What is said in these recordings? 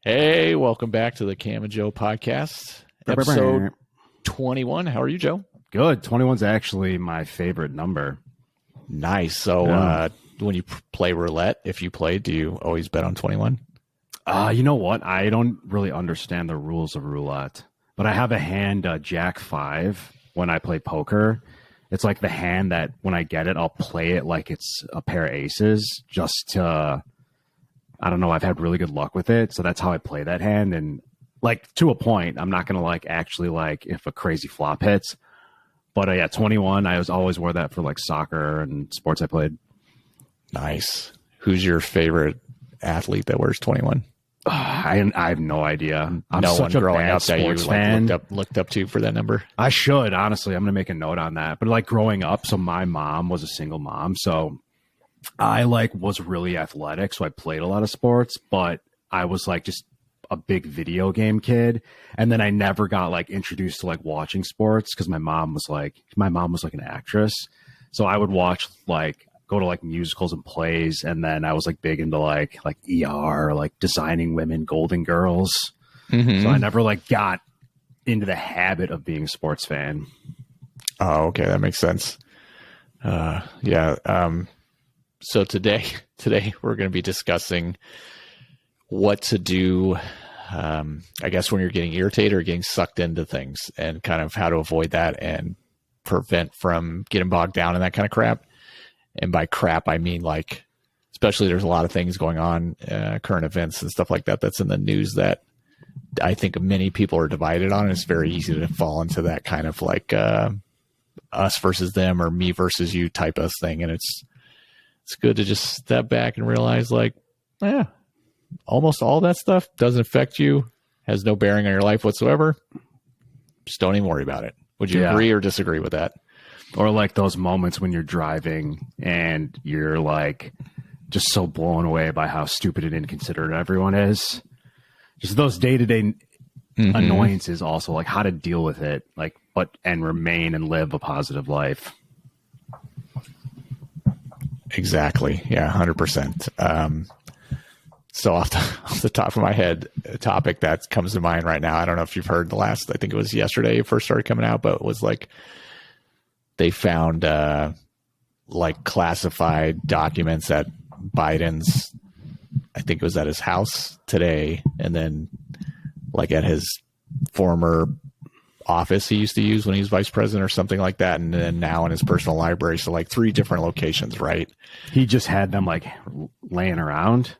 Hey, welcome back to the Cam and Joe podcast, episode 21. How are you, Joe? Good. 21's actually my favorite number. Nice. So when you play roulette, if you play, do you always bet on 21? You know what? I don't really understand the rules of roulette, but I have a hand, Jack 5, when I play poker. It's like the hand that when I get it, I'll play it like it's a pair of aces just to... I don't know. I've had really good luck with it. So that's how I play that hand. And like to a point, I'm not going to like actually like if a crazy flop hits. But yeah, 21, I always wore that for like soccer and sports I played. Nice. Who's your favorite athlete that wears 21? I have no idea. I'm no such one a growing bad up that you fan. looked up to for that number. I should, honestly. I'm going to make a note on that. But like growing up, so my mom was a single mom. So I like was really athletic, so I played a lot of sports, but I was like just a big video game kid. And then I never got like introduced to like watching sports because my mom was like an actress. So I would watch like go to like musicals and plays, and then I was like big into like ER, like Designing Women, Golden Girls. Mm-hmm. So I never like got into the habit of being a sports fan. Oh, okay, that makes sense. So today we're going to be discussing what to do, I guess, when you're getting irritated or getting sucked into things, and kind of how to avoid that and prevent from getting bogged down in that kind of crap. And by crap, I mean like, especially there's a lot of things going on, current events and stuff like that that's in the news that I think many people are divided on. It's very easy to fall into that kind of like us versus them or me versus you type of thing. And it's good to just step back and realize like, yeah, almost all that stuff doesn't affect you, has no bearing on your life whatsoever. Just don't even worry about it. Would you agree or disagree with that? Or like those moments when you're driving and you're like just so blown away by how stupid and inconsiderate everyone is. Just those day-to-day annoyances also, like how to deal with it, like and remain and live a positive life. Exactly. Yeah, 100%. So off the top of my head, a topic that comes to mind right now, I don't know if you've heard I think it was yesterday it first started coming out, but it was like they found like classified documents at Biden's, I think it was at his house today, and then like at his former office he used to use when he was vice president or something like that, and then now in his personal library. So like 3 different locations, right? He just had them like laying around.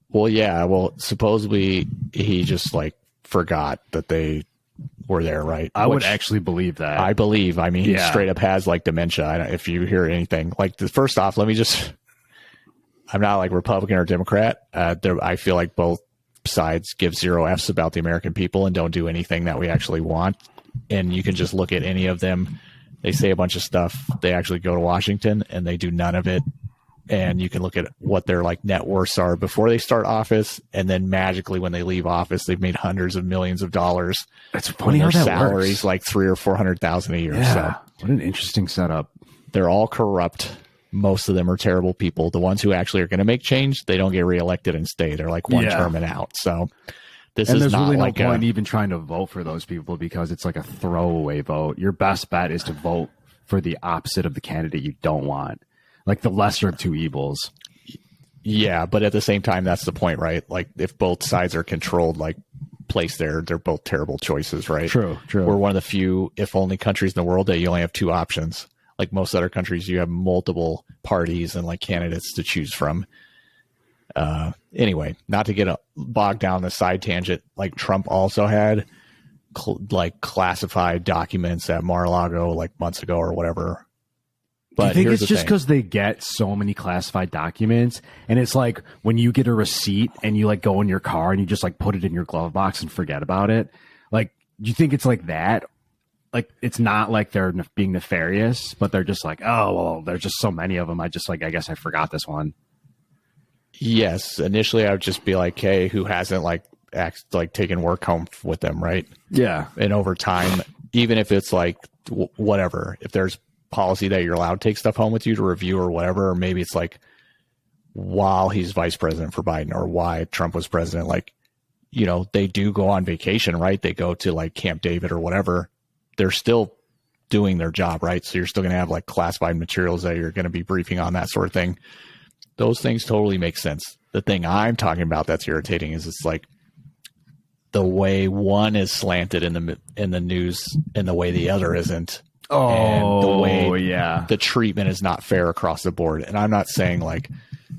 Well, yeah. Well, supposedly he just like forgot that they were there, right? I would actually believe that. I believe. I mean, he straight up has like dementia. If you hear anything like first off, I'm not like Republican or Democrat. I feel like both sides give 0 F's about the American people and don't do anything that we actually want. And you can just look at any of them. They say a bunch of stuff. They actually go to Washington and they do none of it. And you can look at what their like net worths are before they start office. And then magically when they leave office, they've made hundreds of millions of dollars. That's funny how that salaries works. Like 300,000 or 400,000 a year. Yeah. So what an interesting setup. They're all corrupt. Most of them are terrible people. The ones who actually are going to make change, they don't get reelected and stay. They're like one term and out. So there's really no point even trying to vote for those people because it's like a throwaway vote. Your best bet is to vote for the opposite of the candidate you don't want, like the lesser of two evils. Yeah, but at the same time, that's the point, right? Like if both sides are controlled, like placed there, they're both terrible choices, right? True. We're one of the few, if only, countries in the world that you only have 2 options. Like most other countries, you have multiple parties and like candidates to choose from. Anyway, not to get bogged down the side tangent, like Trump also had like classified documents at Mar-a-Lago like months ago or whatever. But do you think it's just because they get so many classified documents, and it's like when you get a receipt and you like go in your car and you just like put it in your glove box and forget about it? Like, do you think it's like that? Like, it's not like they're being nefarious, but they're just like, oh, well, there's just so many of them. I guess I forgot this one. Yes. Initially, I would just be like, hey, who hasn't taken work home with them, right? Yeah. And over time, even if it's like whatever, if there's policy that you're allowed to take stuff home with you to review or whatever, or maybe it's like while he's vice president for Biden or why Trump was president, like you know, they do go on vacation, right? They go to like Camp David or whatever. They're still doing their job, right? So you're still going to have like classified materials that you're going to be briefing on, that sort of thing. Those things totally make sense. The thing I'm talking about that's irritating is it's like the way one is slanted in the news and the way the other isn't. Oh, and the way yeah. the treatment is not fair across the board. And I'm not saying like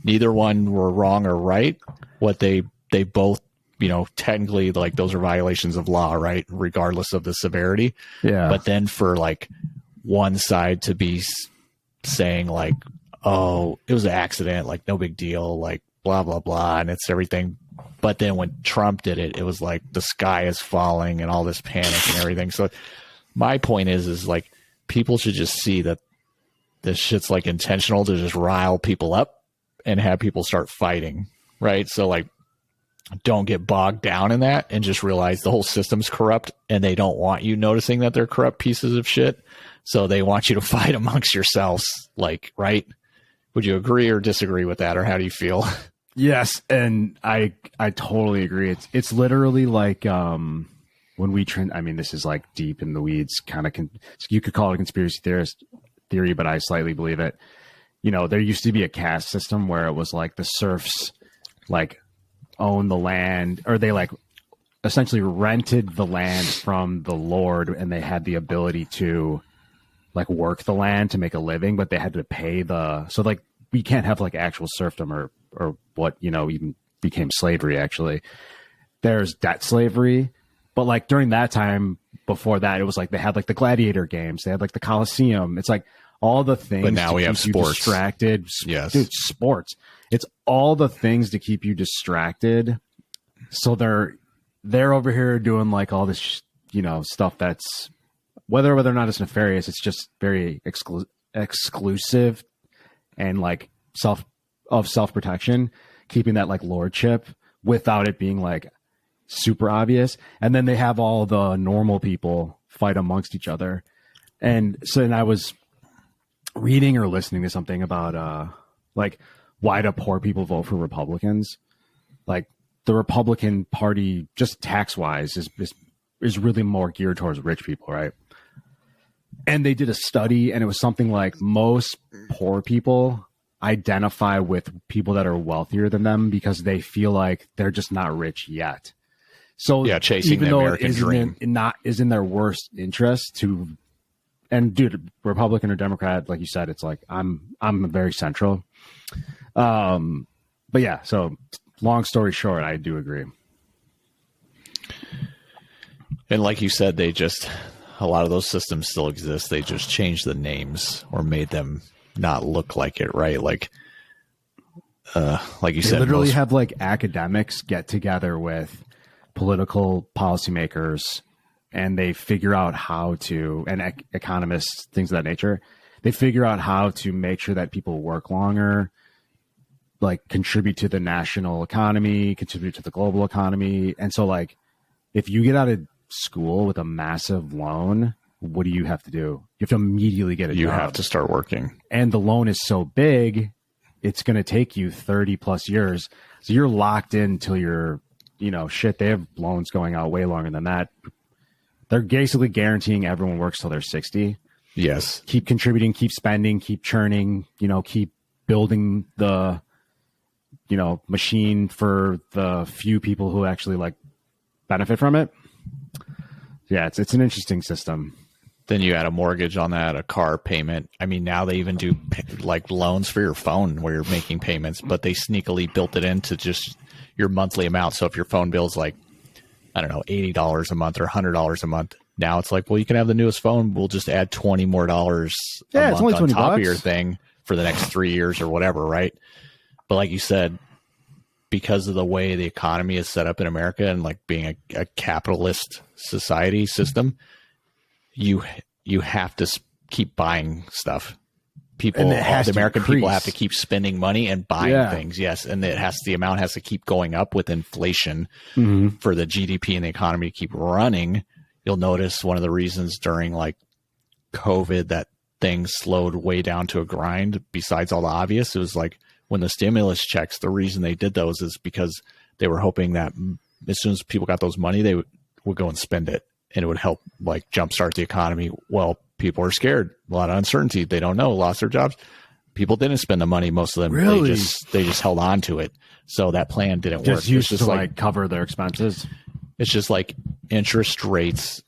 neither one were wrong or right. What they both, you know, technically like those are violations of law, right? Regardless of the severity. Yeah. But then for like one side to be saying like, oh, it was an accident, like no big deal, like blah, blah, blah. And it's everything. But then when Trump did it, it was like the sky is falling and all this panic and everything. So my point is like people should just see that this shit's like intentional to just rile people up and have people start fighting, right? So like don't get bogged down in that and just realize the whole system's corrupt and they don't want you noticing that they're corrupt pieces of shit. So they want you to fight amongst yourselves, like, right? Would you agree or disagree with that, or how do you feel? Yes, and I totally agree. It's literally like when we I mean, this is like deep in the weeds, kind of. You could call it a conspiracy theory, but I slightly believe it. You know, there used to be a caste system where it was like the serfs, like own the land, or they like essentially rented the land from the lord, and they had the ability to like work the land to make a living, but they had to pay so like we can't have like actual serfdom or what, you know, even became slavery. Actually, there's debt slavery, but like during that time, before that, it was like they had like the gladiator games, they had like the Colosseum. It's like all the things. But now we have sports. Distracted. Yes, dude, sports. It's all the things to keep you distracted. So they're over here doing like all this, you know, stuff that's whether or not it's nefarious. It's just very exclusive and like self-protection, keeping that like lordship without it being like super obvious. And then they have all the normal people fight amongst each other. And so then I was reading or listening to something about like why do poor people vote for Republicans? Like the Republican Party, just tax wise, is really more geared towards rich people, right? And they did a study, and it was something like most poor people identify with people that are wealthier than them because they feel like they're just not rich yet. So yeah, chasing the American dream is in their worst interest to. And dude, Republican or Democrat, like you said, it's like I'm very central. But yeah, so long story short, I do agree. And like you said, a lot of those systems still exist. They just changed the names or made them not look like it, right? Like you said, they literally have like academics get together with political policymakers, and they figure out how to, and economists, things of that nature, they figure out how to make sure that people work longer, like contribute to the national economy, contribute to the global economy. And so like, if you get out of school with a massive loan, what do you have to do? You have to immediately get a job. You have to start working. And the loan is so big, it's going to take you 30 plus years. So you're locked in till you're, you know, shit, they have loans going out way longer than that. They're basically guaranteeing everyone works till they're 60. Yes. Keep contributing, keep spending, keep churning, you know, keep building the, you know, machine for the few people who actually like benefit from it. Yeah, it's an interesting system. Then you add a mortgage on that, a car payment. I mean, now they even do like loans for your phone where you're making payments, but they sneakily built it into just your monthly amount. So if your phone bill's like, I don't know, $80 a month or $100 a month, now it's like, well, you can have the newest phone. We'll just add $20 more a month only on top $20 of your thing for the next 3 years or whatever, right? But like you said, because of the way the economy is set up in America and like being a capitalist society system, you have to keep buying stuff. People, the American people have to keep spending money and buying things. Yes. And the amount has to keep going up with inflation for the GDP and the economy to keep running. You'll notice one of the reasons during like COVID that things slowed way down to a grind, besides all the obvious, it was like when the stimulus checks, the reason they did those is because they were hoping that as soon as people got those money, they would go and spend it, and it would help like jumpstart the economy. Well, people are scared, a lot of uncertainty. They don't know, lost their jobs. People didn't spend the money. Most of them, Really? they just held on to it. So that plan didn't work. Just used to like cover their expenses. It's just like interest rates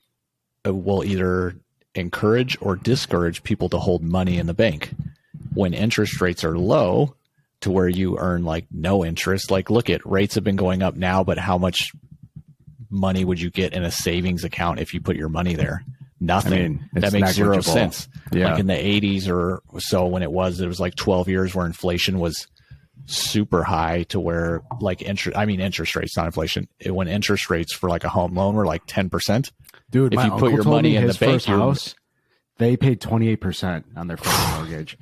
will either encourage or discourage people to hold money in the bank. When interest rates are low to where you earn like no interest, like look at rates have been going up now, but how much money would you get in a savings account if you put your money there? Nothing. I mean, that makes zero sense. Yeah. Like in the 80s or so when it was like 12 years where inflation was super high to where like interest rates, not inflation. When interest rates for like a home loan were like 10%. Dude, if you put your money in the bank, house, they paid 28% on their first mortgage.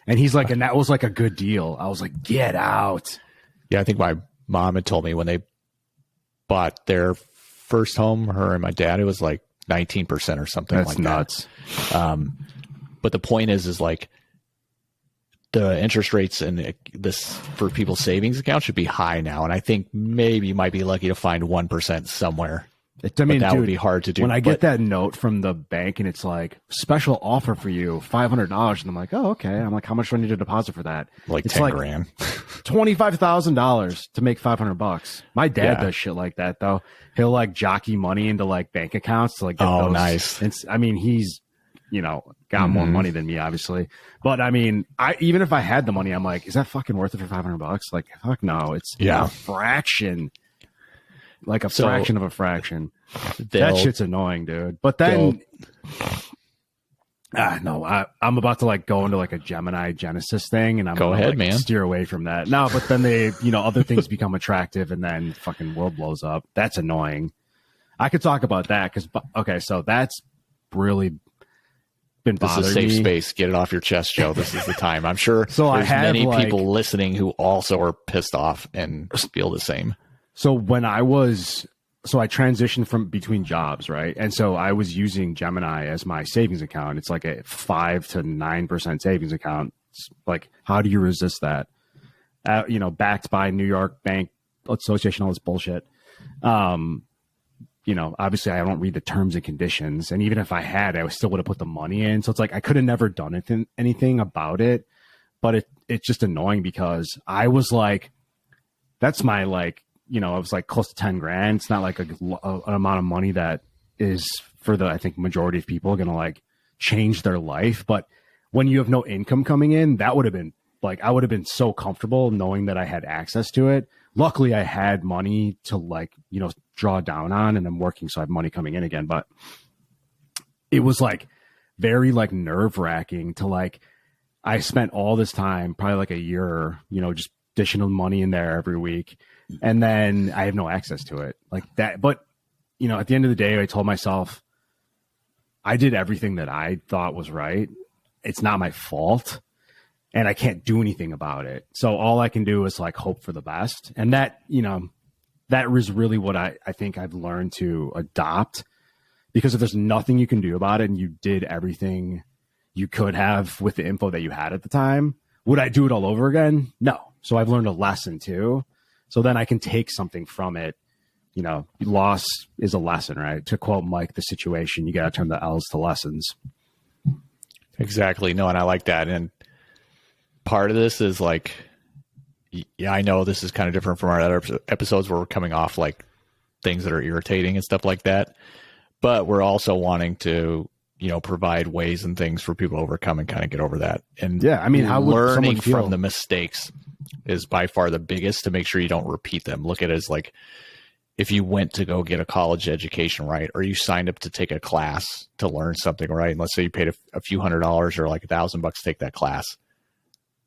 And he's like, and that was like a good deal. I was like, get out. Yeah, I think my mom had told me when they bought their first home, her and my dad, it was like 19% or something. That's like nuts. That. But the point is like the interest rates and this for people's savings account should be high now. And I think maybe you might be lucky to find 1% somewhere. I mean, that dude, would be hard to do. When I get that note from the bank and it's like special offer for you, $500, and I'm like, oh, okay. I'm like, how much do I need to deposit for that? Like it's 10 like grand, $25,000 to make $500. My dad does shit like that though. He'll like jockey money into like bank accounts to like get those. Nice. I mean, he's got more money than me, obviously. But I mean, even if I had the money, I'm like, is that fucking worth it for $500? Like, fuck no. It's a fraction. Like a fraction of a fraction. That shit's annoying, dude. But then, no, I'm about to like go into like a Gemini Genesis thing, and I'm go ahead, like, man. Steer away from that. No, but then they, other things become attractive, and then fucking world blows up. That's annoying. I could talk about that because so that's really been bothering me. This is a safe space. Get it off your chest, Joe. This is the time. I'm sure so there's many people listening who also are pissed off and feel the same. So when I transitioned from between jobs, right? And so I was using Gemini as my savings account. It's like a 5 to 9% savings account. It's like, how do you resist that? Backed by New York Bank Association, all this bullshit. Obviously I don't read the terms and conditions. And even if I had, I still would have put the money in. So it's like, I could have never done anything about it, but it's just annoying because I was like, that's my like, it was like close to 10 grand. It's not like an amount of money that is for I think majority of people going to like change their life. But when you have no income coming in, that would have been like, I would have been so comfortable knowing that I had access to it. Luckily I had money to like, draw down on, and I'm working. So I have money coming in again, but it was like very like nerve wracking to like, I spent all this time, probably like a year, just dishing money in there every week. And then I have no access to it like that. But, at the end of the day, I told myself I did everything that I thought was right. It's not my fault and I can't do anything about it. So all I can do is like hope for the best. And that, that was really what I think I've learned to adopt, because if there's nothing you can do about it and you did everything you could have with the info that you had at the time, would I do it all over again? No. So I've learned a lesson too. So then I can take something from it. Loss is a lesson, right? To quote Mike, the situation, you got to turn the L's to lessons. Exactly. No, and I like that. And part of this is like, yeah, I know this is kind of different from our other episodes where we're coming off like things that are irritating and stuff like that. But we're also wanting to, provide ways and things for people to overcome and kind of get over that. And yeah, I mean, how learning from the mistakes is by far the biggest to make sure you don't repeat them. Look at it as like, if you went to go get a college education, right? Or you signed up to take a class to learn something, right? And let's say you paid a few $100s or like $1,000 to take that class.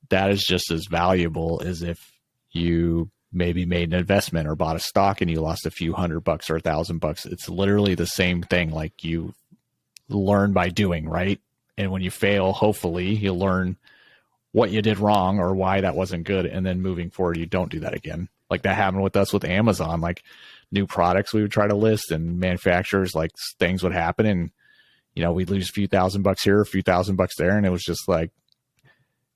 That is just as valuable as if you maybe made an investment or bought a stock and you lost a few $100 or $1,000. It's literally the same thing. Like you learn by doing, right? And when you fail, hopefully you'll learn what you did wrong or why that wasn't good. And then moving forward, you don't do that again. Like that happened with us with Amazon, like new products we would try to list and manufacturers, like things would happen and, we'd lose a few $1,000 here, a few $1,000 there. And it was just like,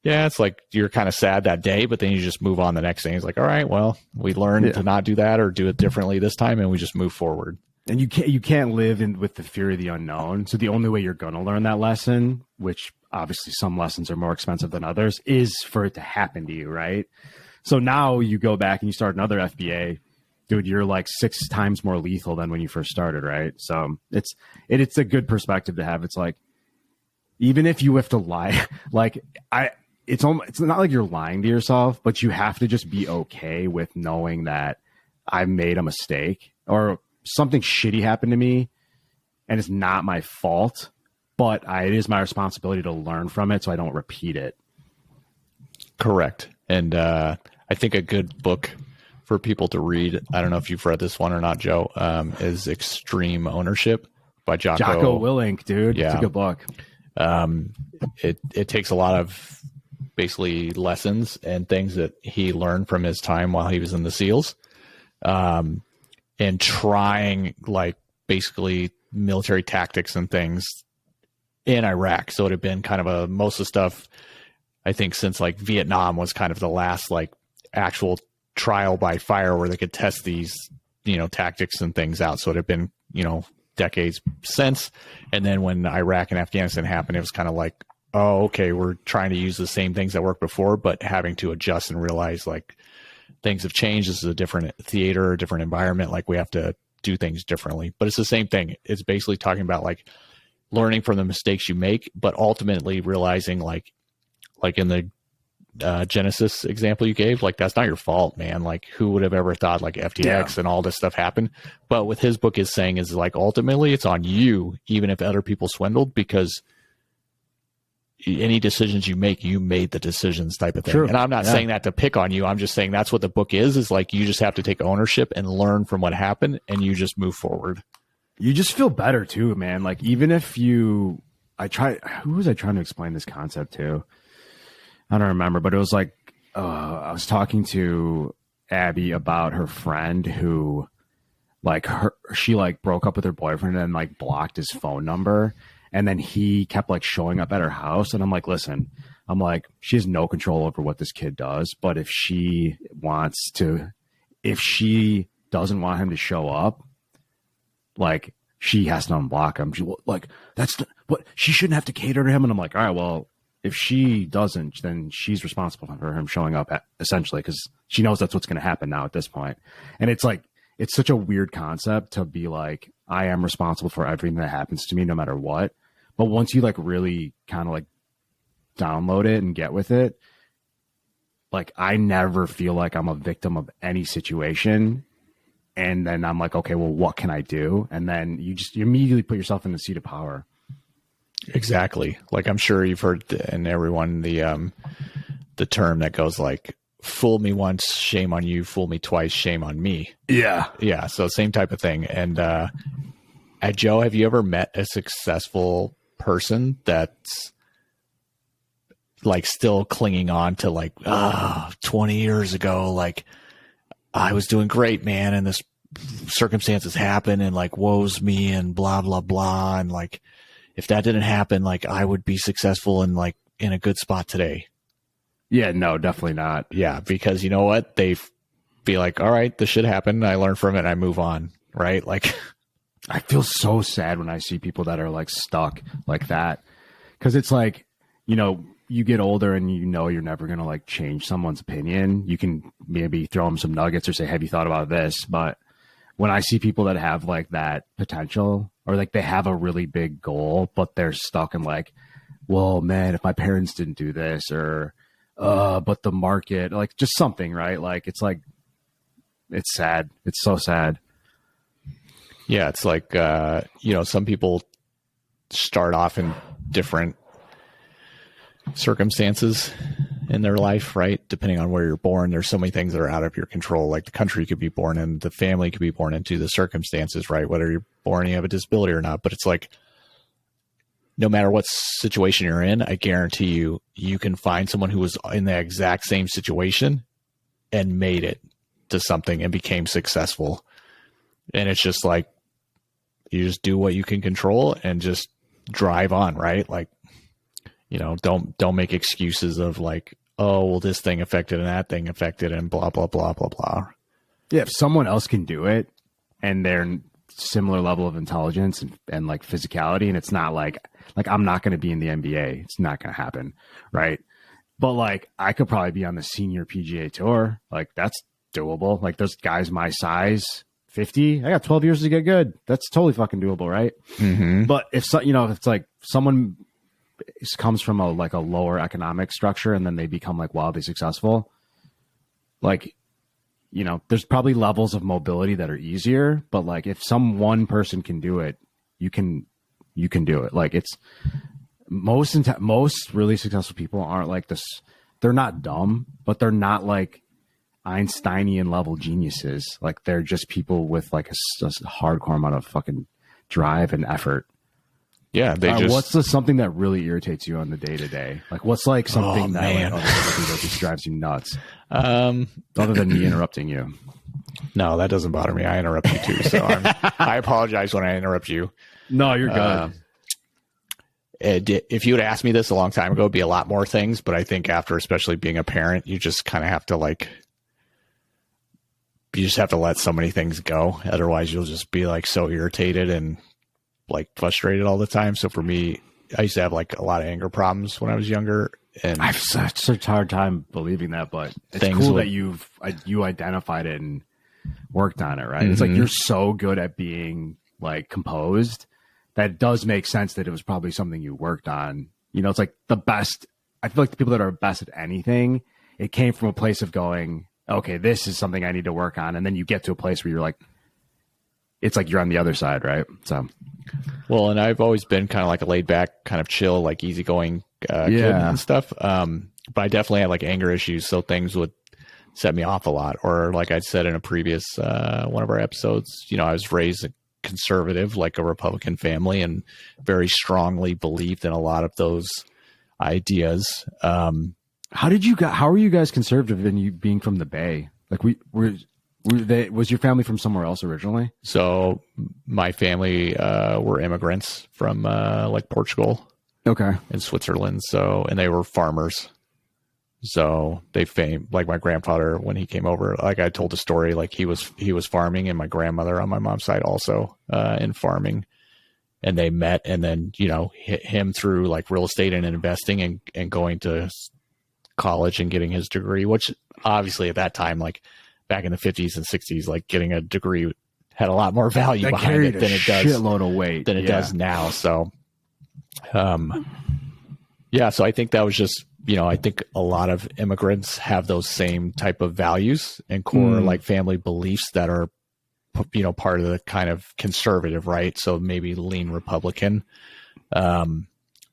Yeah, it's like you're kind of sad that day, but then you just move on the next day. It's like, all right, well, we learned to not do that or do it differently this time, and we just move forward. And you can't live with the fear of the unknown. So the only way you're going to learn that lesson, which obviously some lessons are more expensive than others, is for it to happen to you, right? So now you go back and you start another FBA, dude, you're like 6 times more lethal than when you first started, right? So it's a good perspective to have. It's like, even if you have to lie, like it's not like you're lying to yourself, but you have to just be okay with knowing that I made a mistake or something shitty happened to me and it's not my fault, but it is my responsibility to learn from it so I don't repeat it. Correct. And I think a good book for people to read, I don't know if you've read this one or not, Joe, is Extreme Ownership by Jocko Willink, dude. Yeah. It's a good book. It takes a lot of basically lessons and things that he learned from his time while he was in the SEALs. And trying like basically military tactics and things in Iraq. So it had been kind of most of the stuff, I think, since like Vietnam was kind of the last like actual trial by fire where they could test these, tactics and things out. So it had been, decades since. And then when Iraq and Afghanistan happened, it was kind of like, oh, okay, we're trying to use the same things that worked before, but having to adjust and realize like, things have changed. This is a different theater, a different environment. Like we have to do things differently, but it's the same thing. It's basically talking about like learning from the mistakes you make, but ultimately realizing like in the Genesis example you gave, like that's not your fault, man. Like who would have ever thought like FTX and all this stuff happened? But what his book is saying is like, ultimately it's on you, even if other people swindled, because any decisions you make, you made the decisions type of thing. True. And I'm not saying that to pick on you. I'm just saying that's what the book is like you just have to take ownership and learn from what happened and you just move forward. You just feel better too, man. Like even if who was I trying to explain this concept to? I don't remember, but it was like, I was talking to Abby about her friend who she broke up with her boyfriend and like blocked his phone number. And then he kept like showing up at her house. And I'm like, listen, she has no control over what this kid does. But if she doesn't want him to show up, like she has to unblock him. She shouldn't have to cater to him. And I'm like, all right, well, if she doesn't, then she's responsible for him showing up essentially, because she knows that's what's going to happen now at this point. And it's like, it's such a weird concept to be like, I am responsible for everything that happens to me, no matter what. But once you like really kind of like download it and get with it, like I never feel like I'm a victim of any situation. And then I'm like, okay, well, what can I do? And then you immediately put yourself in the seat of power. Exactly. Like I'm sure you've heard and everyone the term that goes like, fool me once, shame on you, fool me twice, shame on me. Yeah. Yeah. So same type of thing. And Joe, have you ever met a successful person that's like still clinging on to like, 20 years ago, like I was doing great, man, and this circumstances happen and like woes me and blah, blah, blah. And like, if that didn't happen, like I would be successful and like in a good spot today. Yeah, no, definitely not. Yeah, because you know what? They be like, all right, this shit happened. I learn from it and I move on, right? Like, I feel so sad when I see people that are like stuck like that. Because it's like, you get older and you're never going to like change someone's opinion. You can maybe throw them some nuggets or say, have you thought about this? But when I see people that have like that potential or like they have a really big goal, but they're stuck in like, well, man, if my parents didn't do this or, but the market, like just something, right? Like, it's sad. It's so sad. Yeah. It's like, some people start off in different circumstances in their life, right? Depending on where you're born, there's so many things that are out of your control. Like the country could be born in, the family could be born into, the circumstances, right? Whether you're born, you have a disability or not, but it's like, no matter what situation you're in, I guarantee you can find someone who was in the exact same situation and made it to something and became successful. And it's just like, you just do what you can control and just drive on, right? Like don't make excuses of like, oh, well, this thing affected and that thing affected and blah, blah, blah, blah, blah. Yeah. If someone else can do it and they're similar level of intelligence and like physicality, and it's not like I'm not going to be in the NBA. It's not going to happen. Right. But like, I could probably be on the senior PGA tour. Like that's doable. Like those guys my size, 50, I got 12 years to get good. That's totally fucking doable. Right. Mm-hmm. But if it's like someone comes from a lower economic structure and then they become like wildly successful, like, there's probably levels of mobility that are easier, but like if one person can do it, you can do it. Like it's most really successful people aren't like this. They're not dumb, but they're not like Einsteinian level geniuses. Like they're just people with like a hardcore amount of fucking drive and effort. Yeah. What's something that really irritates you on the day to day? Like what's like something that just drives you nuts? Other than me interrupting you. No, that doesn't bother me. I interrupt you too. So I apologize when I interrupt you. No, you're good. If you had asked me this a long time ago, it'd be a lot more things. But I think after, especially being a parent, you just kind of have to let so many things go. Otherwise you'll just be like so irritated and like frustrated all the time. So for me, I used to have like a lot of anger problems when I was younger. And I have such a hard time believing that, but it's cool that you identified it and worked on it, right? Mm-hmm. It's like you're so good at being like composed that it does make sense that it was probably something you worked on. It's like the best. I feel like the people that are best at anything, it came from a place of going, okay, this is something I need to work on. And then you get to a place where you're like, it's like you're on the other side, right? So, well, and I've always been kind of like a laid back, kind of chill, like easygoing kid and stuff. But I definitely had like anger issues. So things would set me off a lot. Or like I said in a previous one of our episodes, I was raised conservative, like a Republican family, and very strongly believed in a lot of those ideas. How are you guys conservative in you being from the Bay? Like was your family from somewhere else originally? So my family were immigrants from like Portugal, okay, and Switzerland. So, and they were farmers. So they like my grandfather, when he came over, like I told the story, like he was farming, and my grandmother on my mom's side also in farming, and they met, and then hit him through like real estate and investing and going to college and getting his degree, which obviously at that time, like back in the 50s and 60s, like getting a degree had a lot more value behind it than it does shitload of weight than it does now. So, so I think that was just, I think a lot of immigrants have those same type of values and core like family beliefs that are, part of the kind of conservative, right? So maybe lean Republican,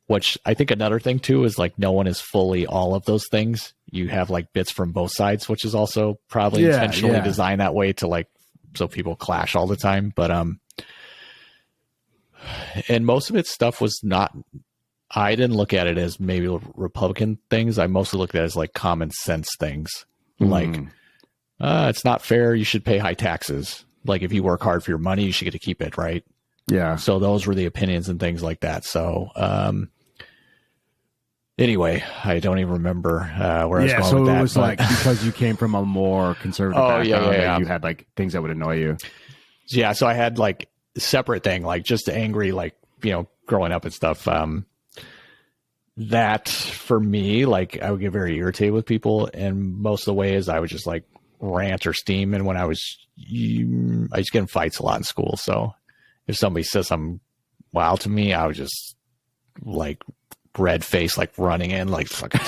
which I think another thing too is like no one is fully all of those things. You have like bits from both sides, which is also probably intentionally designed that way to like, so people clash all the time. But, and most of its stuff was not, I didn't look at it as maybe Republican things. I mostly looked at it as like common sense things. Like, it's not fair. You should pay high taxes. Like if you work hard for your money, you should get to keep it. Right. Yeah. So those were the opinions and things like that. So, anyway, I don't even remember where I was going with that. So it was like because you came from a more conservative background, you had like things that would annoy you. Yeah, so I had like a separate thing, like just angry, like, growing up and stuff. That for me, like I would get very irritated with people, and most of the ways I would just like rant or steam. And when I used to get in fights a lot in school. So if somebody says something wild to me, I would just like red face, like running in, like fucking,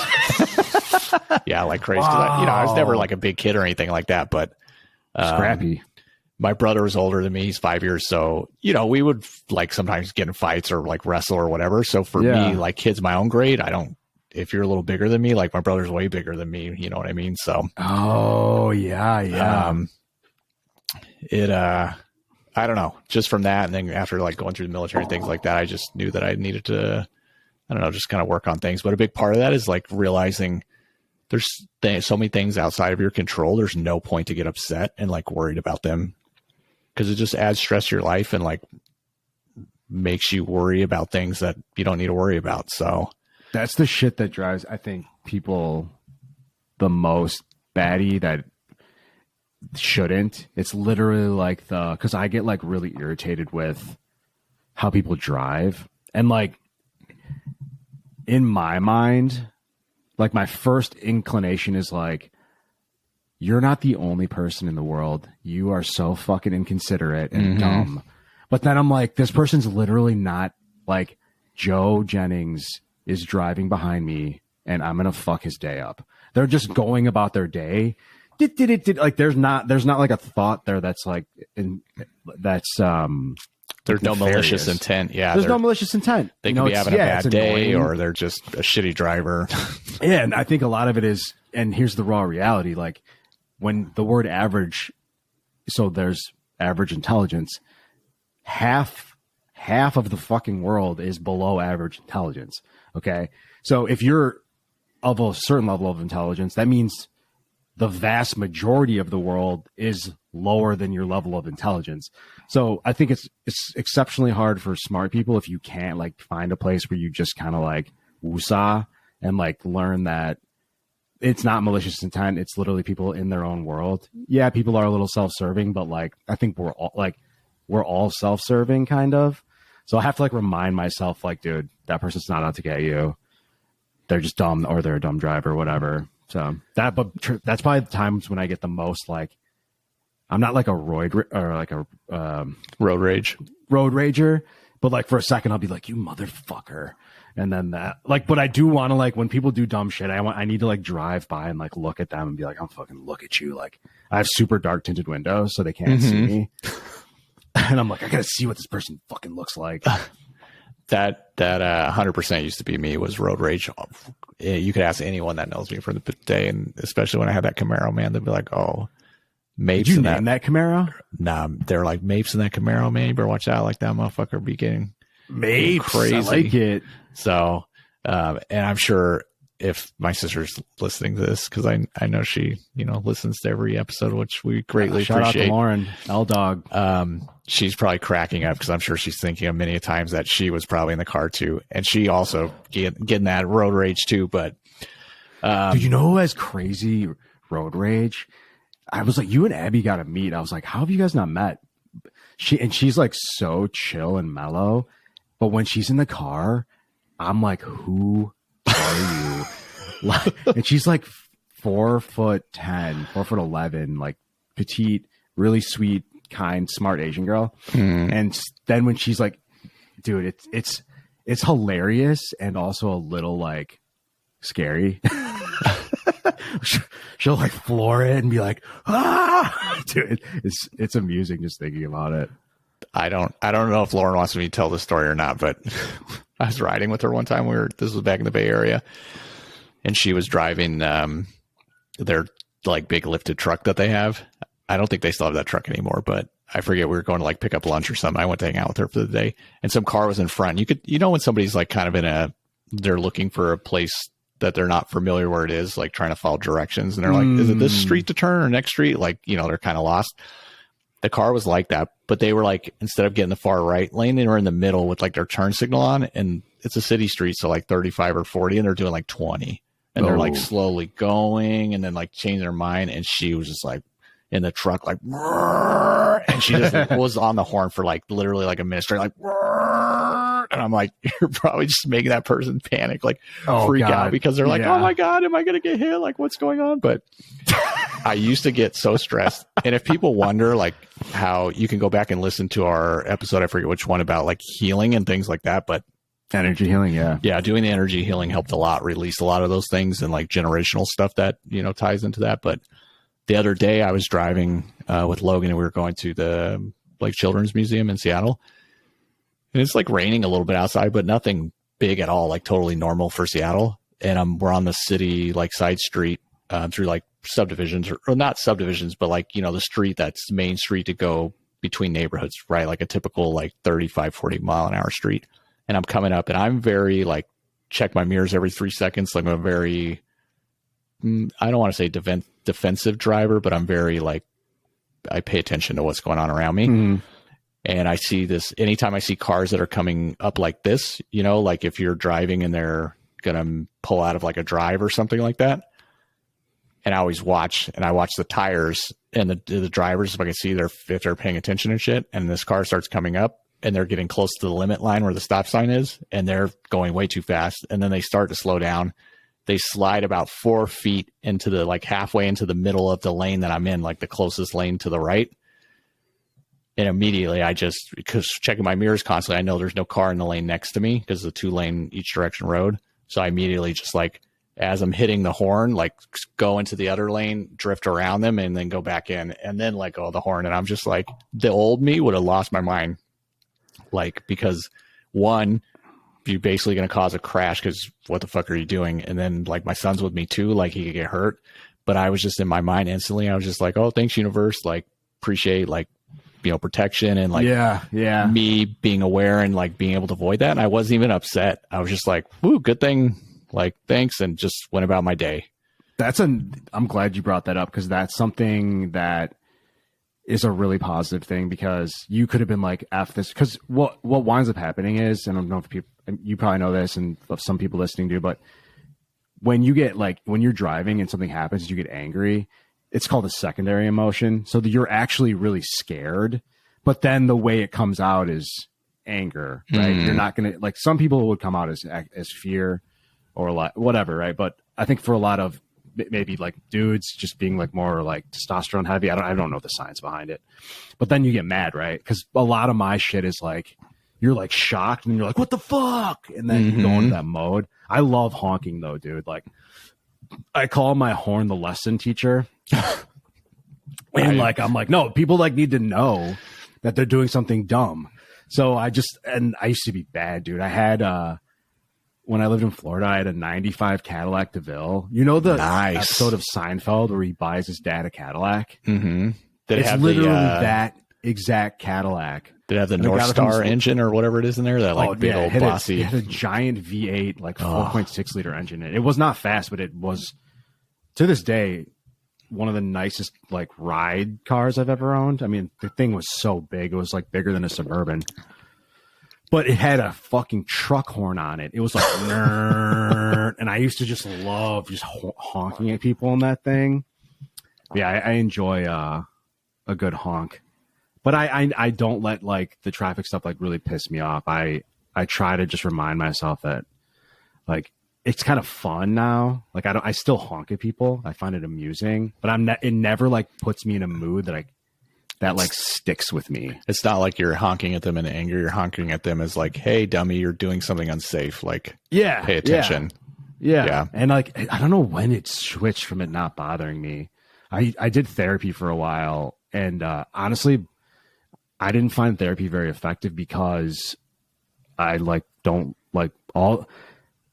like crazy. Wow. I was never like a big kid or anything like that, but scrappy. My brother was older than me. He's 5 years. So, we would like sometimes get in fights or like wrestle or whatever. So for me, like kids my own grade, if you're a little bigger than me, like my brother's way bigger than me, you know what I mean? So, I don't know, just from that. And then after like going through the military and things like that, I just knew that I needed to, just kind of work on things. But a big part of that is like realizing there's so many things outside of your control. There's no point to get upset and like worried about them, because it just adds stress to your life and like makes you worry about things that you don't need to worry about. So That's the shit that drives, I think, people the most batty that shouldn't. It's literally like because I get like really irritated with how people drive. And like in my mind, like my first inclination is like, you're not the only person in the world. You are so fucking inconsiderate and dumb. But then I'm like, this person's literally not like Joe Jennings is driving behind me and I'm going to fuck his day up. They're just going about their day. Like there's not like a thought there that's like, there's no malicious intent. Yeah. There's no malicious intent. They could be having a bad day or they're just a shitty driver. Yeah. And I think a lot of it is, and here's the raw reality. Like when the word average, so there's average intelligence, half of the fucking world is below average intelligence. Okay. So if you're of a certain level of intelligence, that means the vast majority of the world is lower than your level of intelligence. So I think it's exceptionally hard for smart people if you can't like find a place where you just kind of like woosah and like learn that it's not malicious intent. It's literally people in their own world. Yeah, people are a little self-serving, but like I think we're all self-serving kind of. So I have to like remind myself like, dude, that person's not out to get you. They're just dumb or they're a dumb driver, whatever. So that's probably the times when I get the most like, I'm not like a road rager, but like for a second I'll be like, you motherfucker. And then that like, but I do want to like, when people do dumb shit, I need to like drive by and like look at them and be like, I'm fucking look at you. Like I have super dark tinted windows so they can't see me. And I'm like, I gotta see what this person fucking looks like. That 100% used to be me, was road rage. You could ask anyone that knows me for the day, and especially when I had that Camaro, man, they'd be like, "Oh, Mapes." Did you name that Camaro? Nah, they're like, "Mapes in that Camaro, man. You better watch out, like that motherfucker be getting Mapes, crazy." I like it. So, and I'm sure if my sister's listening to this, because I know she listens to every episode, which we greatly shout appreciate. Shout out to Lauren, L-Dog. She's probably cracking up because I'm sure she's thinking of many times that she was probably in the car too, and she also getting that road rage too. But dude, you know who has crazy road rage? I was like, you and Abby got to meet. I was like, how have you guys not met? She's like so chill and mellow, but when she's in the car, I'm like, who are you? Like, and she's like 4'10", 4'11", like petite, really sweet, kind, smart Asian girl. And then when she's like, dude, it's hilarious and also a little like scary. She'll like floor it and be like, ah, dude, it's amusing just thinking about it. I don't know if Lauren wants me to tell the story or not, but I was riding with her one time. This was back in the Bay Area, and she was driving their like big lifted truck that they have. I don't think they still have that truck anymore, but I forget, we were going to like pick up lunch or something. I went to hang out with her for the day, and some car was in front. You could, when somebody's like kind of they're looking for a place that they're not familiar where it is, like trying to follow directions, and they're like, is it this street to turn or next street? Like, they're kind of lost. The car was like that, but they were like, instead of getting the far right lane, they were in the middle with like their turn signal on, and it's a city street, so like 35 or 40, and they're doing like 20, and they're like slowly going, and then like changing their mind, and she was just like in the truck, like, and she just was on the horn for like literally like a minute straight, like, and I'm like, you're probably just making that person panic, like freak out, because they're like, oh my God, am I going to get hit? Like, what's going on? But I used to get so stressed. And if people wonder like how, you can go back and listen to our episode, I forget which one, about like healing and things like that, but energy healing. Yeah. Doing the energy healing helped a lot, release a lot of those things and like generational stuff that, ties into that. But the other day I was driving with Logan, and we were going to the like Children's Museum in Seattle, and it's like raining a little bit outside, but nothing big at all, like totally normal for Seattle. And we're on the city, like side street through like subdivisions, or not subdivisions, but like, the street that's Main Street to go between neighborhoods, right? Like a typical like 35, 40 mile an hour street. And I'm coming up, and I'm very like, check my mirrors every 3 seconds. Like I'm a very, I don't want to say defensive driver, but I'm very like, I pay attention to what's going on around me. And I see this anytime I see cars that are coming up like this, like if you're driving and they're going to pull out of like a drive or something like that. And I always watch, and I watch the tires and the drivers, if I can see if they're paying attention and shit. And this car starts coming up and they're getting close to the limit line where the stop sign is, and they're going way too fast. And then they start to slow down. They slide about 4 feet into the, like halfway into the middle of the lane that I'm in, like the closest lane to the right. And immediately because checking my mirrors constantly, I know there's no car in the lane next to me because it's a 2-lane each direction road. So I immediately just like, as I'm hitting the horn, like go into the other lane, drift around them, and then go back in, and then let go of the horn. And I'm just like, the old me would have lost my mind. Like, because one, you're basically going to cause a crash because what the fuck are you doing? And then like my son's with me too, like he could get hurt. But I was just in my mind instantly, I was just like, oh, thanks universe. Like appreciate like, protection and like me being aware and like being able to avoid that. And I wasn't even upset. I was just like, whoo, good thing. Like, thanks. And just went about my day. I'm glad you brought that up, because that's something that is a really positive thing, because you could have been like, F this. Because what winds up happening is, and I don't know if people, you probably know this and some people listening do, but when you get like, when you're driving and something happens, you get angry. It's called a secondary emotion. So that you're actually really scared, but then the way it comes out is anger, right? You're not going to, like, some people would come out as fear or like whatever, right? But I think for a lot of maybe like dudes just being like more like testosterone heavy, I don't know the science behind it, but then you get mad, right? Because a lot of my shit is like, you're like shocked and you're like, what the fuck? And then you go into that mode. I love honking though, dude. Like, I call my horn the lesson teacher. And like, I'm like, no, people like need to know that they're doing something dumb. So I used to be bad, dude. I had, when I lived in Florida, I had a 95 Cadillac DeVille. You know, the episode of Seinfeld where he buys his dad a Cadillac? Mm-hmm. It's literally that exact Cadillac. Did it have the North Star engine or whatever it is in there? That like big old bossy. It had a giant V8, like 4.6 liter engine. It was not fast, but it was, to this day, one of the nicest like ride cars I've ever owned. I mean, the thing was so big. It was like bigger than a Suburban. But it had a fucking truck horn on it. It was like, nerd. And I used to just love just honking at people in that thing. Yeah, I enjoy a good honk. But I don't let like the traffic stuff like really piss me off. I try to just remind myself that like it's kind of fun now. Like I still honk at people. I find it amusing, but it never like puts me in a mood that like sticks with me. It's not like you're honking at them in anger. You're honking at them as like, hey, dummy, you're doing something unsafe. Like, pay attention. Yeah. And like, I don't know when it switched from it not bothering me. I did therapy for a while, and honestly, I didn't find therapy very effective because I like don't like all.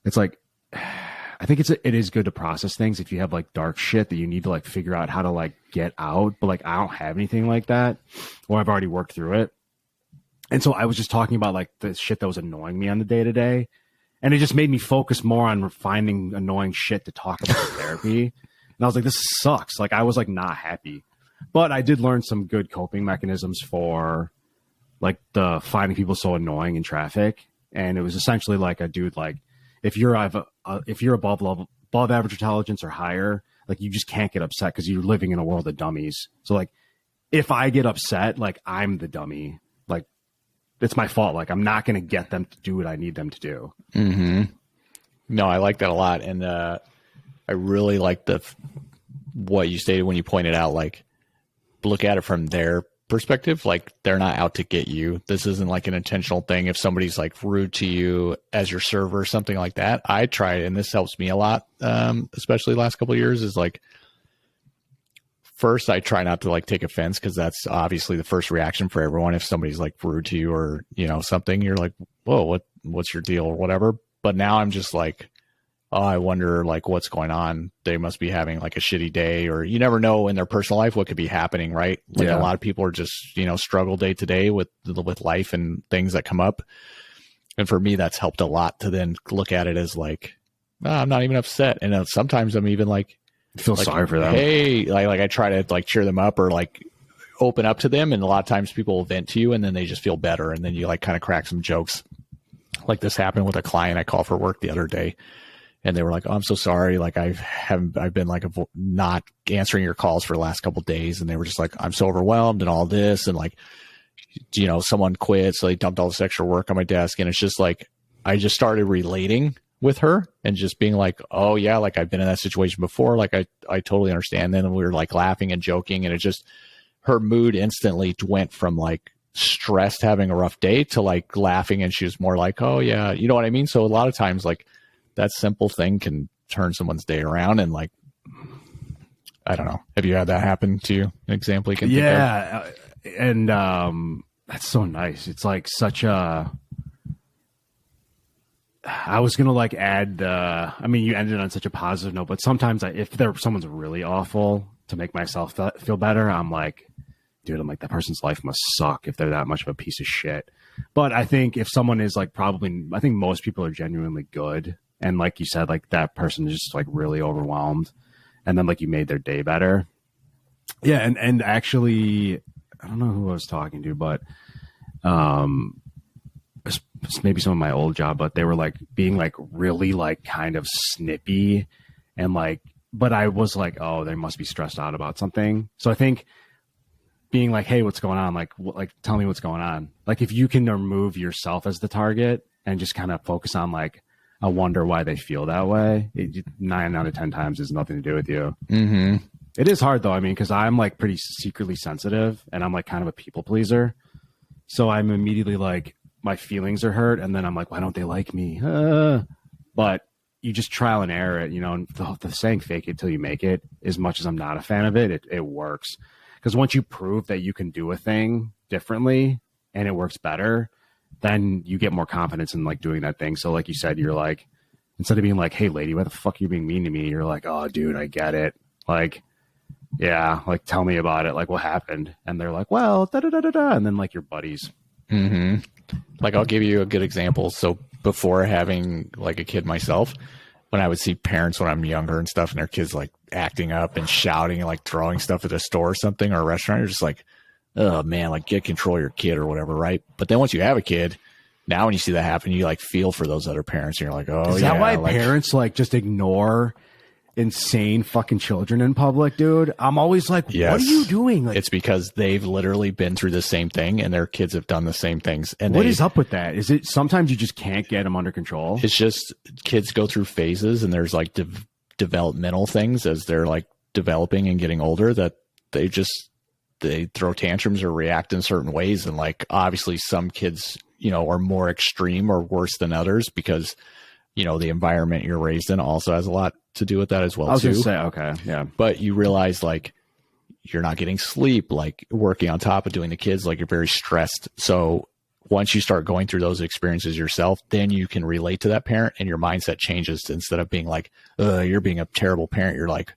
It's like, I think it is good to process things if you have like dark shit that you need to like figure out how to like get out. But like, I don't have anything like that, or I've already worked through it. And so I was just talking about like the shit that was annoying me on the day to day. And it just made me focus more on finding annoying shit to talk about in therapy. And I was like, this sucks. Like, I was like not happy, but I did learn some good coping mechanisms for like the finding people so annoying in traffic. And it was essentially like a dude, like, if you're above average intelligence or higher, like you just can't get upset because you're living in a world of dummies. So like, if I get upset, like I'm the dummy, like it's my fault. Like I'm not going to get them to do what I need them to do. Mm-hmm. No, I like that a lot. And I really like what you stated when you pointed out, like, look at it from their perspective. Like they're not out to get you. This isn't like an intentional thing. If somebody's like rude to you as your server or something like that, I try, and this helps me a lot, especially the last couple of years, is like, first I try not to like take offense, because that's obviously the first reaction for everyone. If somebody's like rude to you or, you know, something, you're like, whoa, what's your deal or whatever. But now I'm just like, oh, I wonder like what's going on. They must be having like a shitty day, or you never know in their personal life what could be happening, right? Like a lot of people are just, you know, struggle day to day with life and things that come up. And for me, that's helped a lot to then look at it as like, oh, I'm not even upset. And sometimes I'm even like, feel sorry for them. Hey, like I try to like cheer them up or like open up to them. And a lot of times people will vent to you and then they just feel better. And then you like kind of crack some jokes. Like this happened with a client I called for work the other day. and they were like, "Oh, I'm so sorry. Like I've been like not answering your calls for the last couple of days." And they were just like, "I'm so overwhelmed and all this." And like, someone quit. So they dumped all this extra work on my desk. And it's just like, I just started relating with her and just being like, "Oh yeah, like I've been in that situation before. Like I totally understand." Then we were like laughing and joking, and it just, her mood instantly went from like stressed, having a rough day, to like laughing. And she was more like, "Oh yeah." You know what I mean? So a lot of times like that simple thing can turn someone's day around. And like, I don't know. Have you had that happen to you? An example you can think of? Yeah. And that's so nice. It's like such a, I was going to like add, I mean, you ended on such a positive note, but sometimes if someone's really awful, to make myself feel better, I'm like, dude, I'm like, that person's life must suck if they're that much of a piece of shit. But I think if someone is like, I think most people are genuinely good. And like you said, like that person is just like really overwhelmed. And then like you made their day better. Yeah. And actually, I don't know who I was talking to, but maybe some of my old job, but they were like being like really like kind of snippy and like, but I was like, oh, they must be stressed out about something. So I think being like, hey, what's going on? Like tell me what's going on. Like if you can remove yourself as the target and just kind of focus on like, I wonder why they feel that way. 9 out of 10 times has nothing to do with you. Mm-hmm. It is hard though. I mean, because I'm like pretty secretly sensitive and I'm like kind of a people pleaser. So I'm immediately like, my feelings are hurt. And then I'm like, why don't they like me? But you just trial and error it, and the saying fake it till you make it, as much as I'm not a fan of it, it works. Because once you prove that you can do a thing differently and it works better, then you get more confidence in like doing that thing. So like you said, you're like, instead of being like, hey lady, why the fuck are you being mean to me? You're like, oh dude, I get it. Like, yeah, like tell me about it. Like what happened? And they're like, well, da da da da da. And then like your buddies. Mm-hmm. Like I'll give you a good example. So before having like a kid myself, when I would see parents when I'm younger and stuff, and their kids like acting up and shouting and like throwing stuff at a store or something or a restaurant, you're just like, oh man, like get control of your kid or whatever, right? But then once you have a kid, now when you see that happen, you like feel for those other parents, and you're like, oh, is that why parents like just ignore insane fucking children in public, dude? I'm always like, yes. What are you doing? Like, it's because they've literally been through the same thing, and their kids have done the same things. And what is up with that? Is it sometimes you just can't get them under control? It's just kids go through phases, and there's like developmental things as they're like developing and getting older, that they throw tantrums or react in certain ways. And like obviously some kids, are more extreme or worse than others because the environment you're raised in also has a lot to do with that as well. I was going to say, okay, yeah. But you realize like you're not getting sleep, like working on top of doing the kids, like you're very stressed. So once you start going through those experiences yourself, then you can relate to that parent, and your mindset changes. Instead of being like, you're being a terrible parent, you're like,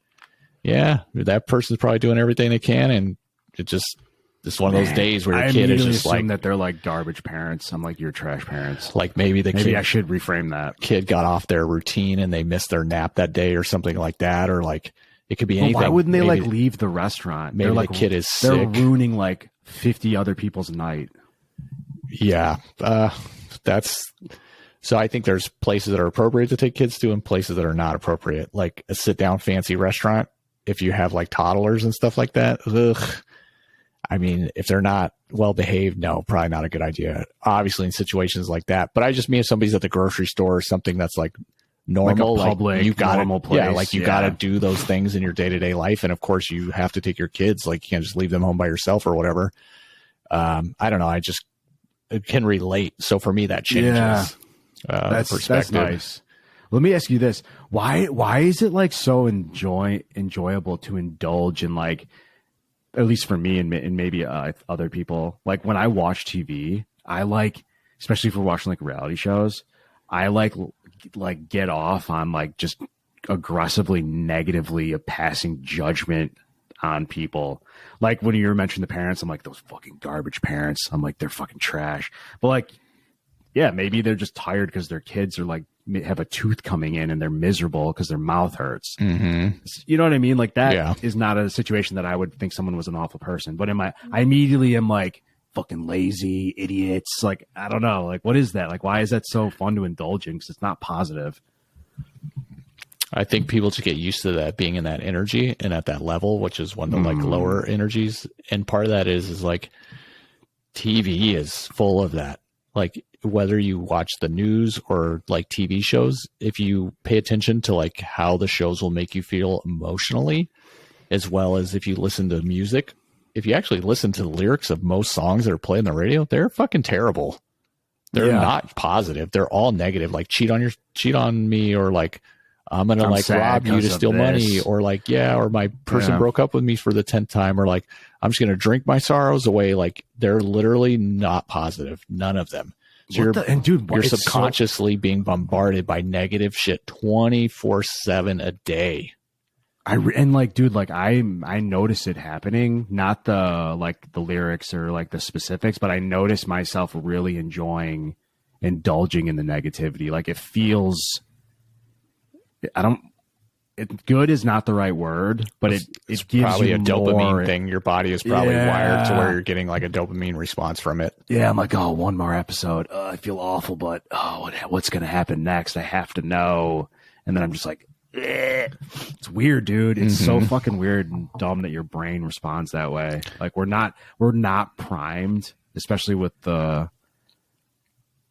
yeah, that person's probably doing everything they can. And it's one of those days where your kid is just like that they're like garbage parents. I'm like, you're trash parents. Like maybe I should reframe that. Kid got off their routine and they missed their nap that day or something like that, or like it could be anything. Why wouldn't they like leave the restaurant? Maybe like, the kid is sick. They're ruining like 50 other people's night. Yeah, so I think there's places that are appropriate to take kids to and places that are not appropriate. Like a sit down fancy restaurant, if you have like toddlers and stuff like that, I mean, if they're not well behaved, no, probably not a good idea. Obviously in situations like that. But I just mean if somebody's at the grocery store or something that's like normal, like a public, you got normal place. Yeah, like you got to do those things in your day-to-day life. And of course you have to take your kids, like you can't just leave them home by yourself or whatever. I don't know. I just can relate. So for me, that changes that's nice. Let me ask you this. Why is it like so enjoyable to indulge in like, at least for me and maybe other people, like when I watch TV, I like, especially if we're watching like reality shows, I like get off on like just aggressively, negatively passing judgment on people. Like when you were mentioning the parents, I'm like, those fucking garbage parents. I'm like, they're fucking trash. But like, yeah, maybe they're just tired because their kids are like, have a tooth coming in and they're miserable because their mouth hurts. Mm-hmm. You know what I mean? Like that is not a situation that I would think someone was an awful person. But I immediately am like, fucking lazy idiots. Like, I don't know. Like, what is that? Like, why is that so fun to indulge in? Because it's not positive. I think people just get used to that, being in that energy and at that level, which is one of the like lower energies. And part of that is like TV is full of that. Like whether you watch the news or like TV shows, if you pay attention to like how the shows will make you feel emotionally, as well as if you listen to music, if you actually listen to the lyrics of most songs that are played on the radio, they're fucking terrible. They're not positive. They're all negative. Like cheat on me, or like I'm gonna like rob you to steal money, or like or my person broke up with me for the 10th time, or like I'm just gonna drink my sorrows away. Like they're literally not positive. None of them. So you're subconsciously being bombarded by negative shit 24/7 a day. I notice it happening, not the lyrics or like the specifics, but I notice myself really indulging in the negativity. Like it feels, good is not the right word, but it gives probably you a dopamine thing. Your body is probably wired to where you're getting like a dopamine response from it. Yeah. I'm like, oh, one more episode. I feel awful, but what's going to happen next? I have to know. And then I'm just like, it's weird, dude. It's so fucking weird and dumb that your brain responds that way. Like we're not primed, especially with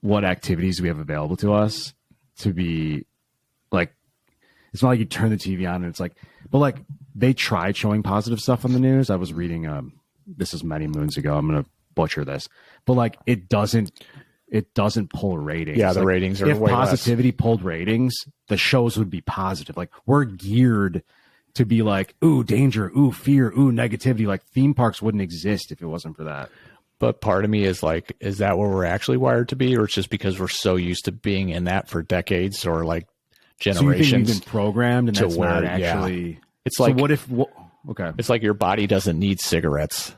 what activities we have available to us, to be like, it's not like you turn the TV on and it's like, but like they tried showing positive stuff on the news. I was reading, this is many moons ago. I'm going to butcher this, but like it doesn't pull ratings. Yeah, the ratings are way positivity less. Pulled ratings, the shows would be positive. Like we're geared to be like, ooh, danger, ooh, fear, ooh, negativity. Like theme parks wouldn't exist if it wasn't for that. But part of me is like, is that what we're actually wired to be, or it's just because we're so used to being in that for decades or like generations? So you think we've been programmed, and that's not actually. Yeah. It's like, so what if? Okay, it's like your body doesn't need cigarettes,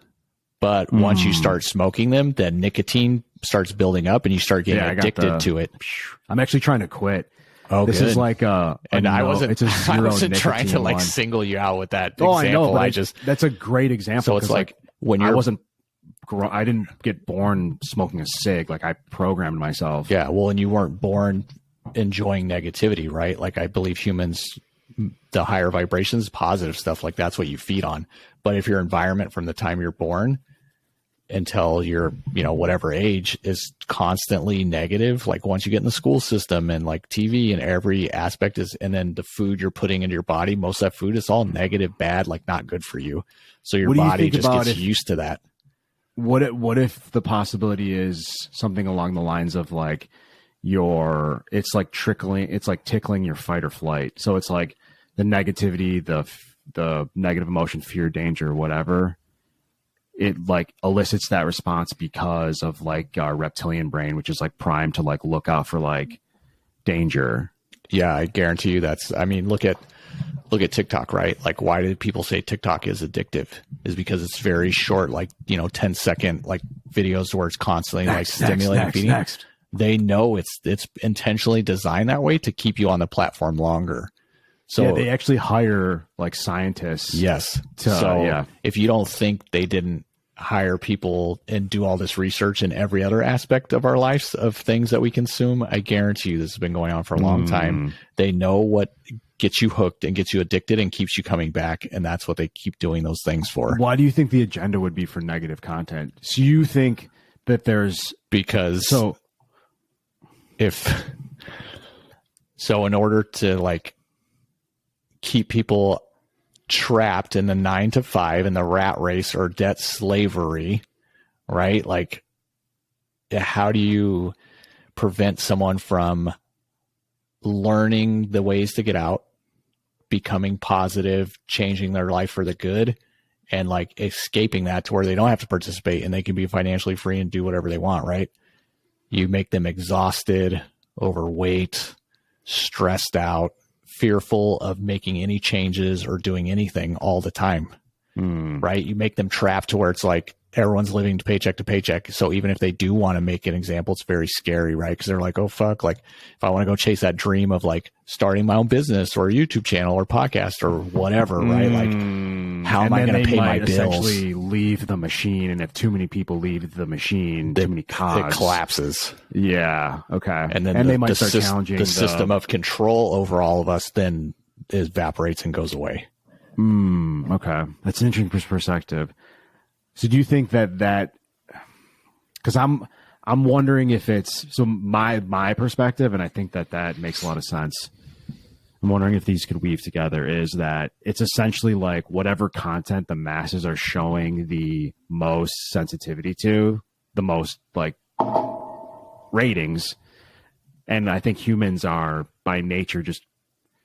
but once you start smoking them, then nicotine starts building up, and you start getting addicted to it. I'm actually trying to quit. Oh, this is like I wasn't trying to like single you out with that example. I know, but that's a great example. So it's like when I didn't get born smoking a cig. Like I programmed myself. Yeah, well, and you weren't born enjoying negativity, right? Like I believe humans, the higher vibrations, positive stuff, like that's what you feed on. But if your environment from the time you're born until you're, whatever age is constantly negative, like once you get in the school system and like TV and every aspect and then the food you're putting into your body, most of that food is all negative, bad, like not good for you. So your body just gets used to that. What if the possibility is something along the lines of like it's like tickling your fight or flight. So it's like the negativity, the negative emotion, fear, danger, whatever. It like elicits that response because of like our reptilian brain, which is like primed to like look out for like danger. Yeah, I guarantee you look at TikTok, right? Like why do people say TikTok is addictive? Is because it's very short, like, 10-second like videos where it's constantly stimulating feeding. They know it's intentionally designed that way to keep you on the platform longer. So they actually hire like scientists. Yes. If you don't think they didn't hire people and do all this research in every other aspect of our lives of things that we consume, I guarantee you this has been going on for a long time. They know what gets you hooked and gets you addicted and keeps you coming back. And that's what they keep doing those things for. Why do you think the agenda would be for negative content? So you think that in order to like keep people trapped in the 9 to 5 and the rat race or debt slavery, right? Like, how do you prevent someone from learning the ways to get out, becoming positive, changing their life for the good, and like escaping that to where they don't have to participate and they can be financially free and do whatever they want, right? You make them exhausted, overweight, stressed out, fearful of making any changes or doing anything all the time, right? You make them trapped to where it's like everyone's living paycheck to paycheck. So even if they do want to make an example, it's very scary, right? Because they're like, oh, fuck, like if I want to go chase that dream of like starting my own business or a YouTube channel or podcast or whatever, right? Like, how am I going to pay my bills? Essentially leave the machine, and if too many people leave the machine, too many cogs, it collapses. Yeah, okay. And then they might start challenging the system of control over all of us then evaporates and goes away. Okay. That's an interesting perspective. So do you think that because I'm wondering if it's so my perspective, and I think that makes a lot of sense. I'm wondering if these could weave together, is that it's essentially like whatever content the masses are showing the most sensitivity to, the most like ratings. And I think humans are by nature just,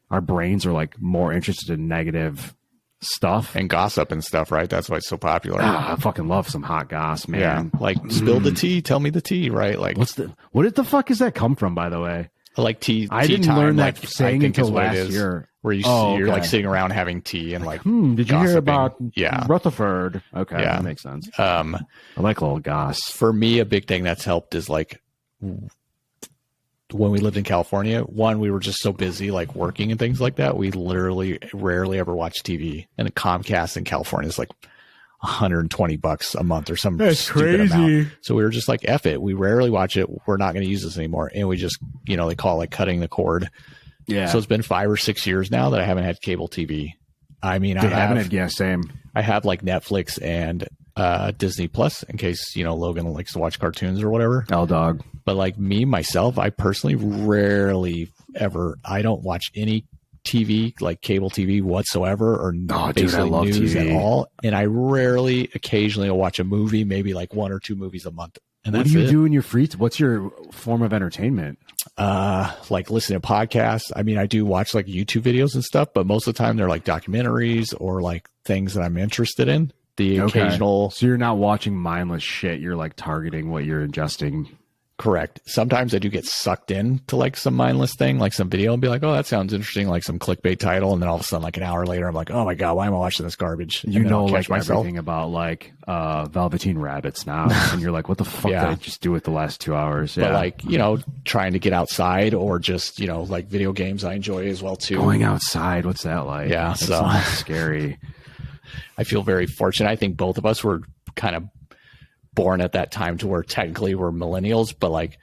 our brains are like more interested in negative stuff and gossip and stuff, right? That's why it's so popular. I fucking love some hot goss, man. Yeah, like spill the tea, tell me the tea, right? Like what the fuck does that come from, by the way? Like tea. I didn't time, learn like, that saying until last year. Where you're like sitting around having tea and like, did you hear about yeah. Rutherford? Okay, yeah. That makes sense. I like a little goss. For me, a big thing that's helped is like when we lived in California, one, we were just so busy like working and things like that. We literally rarely ever watched TV, and a Comcast in California is like $120 a month or some stupid amount. So we were just like, F it. We rarely watch it. We're not going to use this anymore. And we just, they call it like cutting the cord. Yeah. So it's been 5 or 6 years now that I haven't had cable TV. I mean, same. I have like Netflix and Disney Plus in case, Logan likes to watch cartoons or whatever. L dog. But like myself, I personally rarely ever, I don't watch any TV, like cable TV whatsoever, or basically news at all. And I occasionally will watch a movie, maybe like 1 or 2 movies a month. And what do you do in your free time? What's your form of entertainment? Like listening to podcasts. I mean, I do watch like YouTube videos and stuff, but most of the time they're like documentaries or like things that I'm interested in. The occasional. So you're not watching mindless shit. You're like targeting what you're ingesting. Correct. Sometimes I do get sucked in to like some mindless thing, like some video, and be like, oh, that sounds interesting, like some clickbait title. And then all of a sudden, like an hour later, I'm like, oh my God, why am I watching this garbage? Like everything about like Velveteen Rabbits now. And you're like, what the fuck did I just do with the last 2 hours? Yeah. But like, trying to get outside or just, like video games I enjoy as well too. Going outside, what's that like? Yeah. That sounds scary. I feel very fortunate. I think both of us were kind of born at that time to where technically we're millennials, but like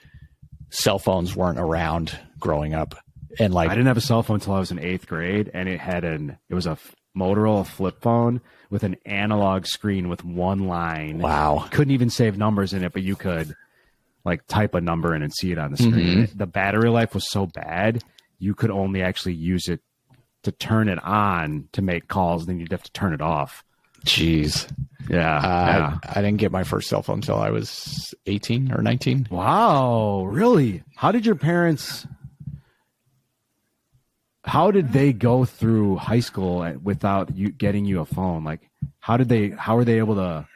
cell phones weren't around growing up. And like, I didn't have a cell phone until I was in 8th grade, and it was a Motorola flip phone with an analog screen with one line. Wow. Couldn't even save numbers in it, but you could like type a number in and see it on the screen. The battery life was so bad, you could only actually use it to turn it on to make calls. Then you'd have to turn it off. Jeez. Yeah. I didn't get my first cell phone until I was 18 or 19. Wow. Really? How did they go through high school without you getting you a phone? Like, how were they able to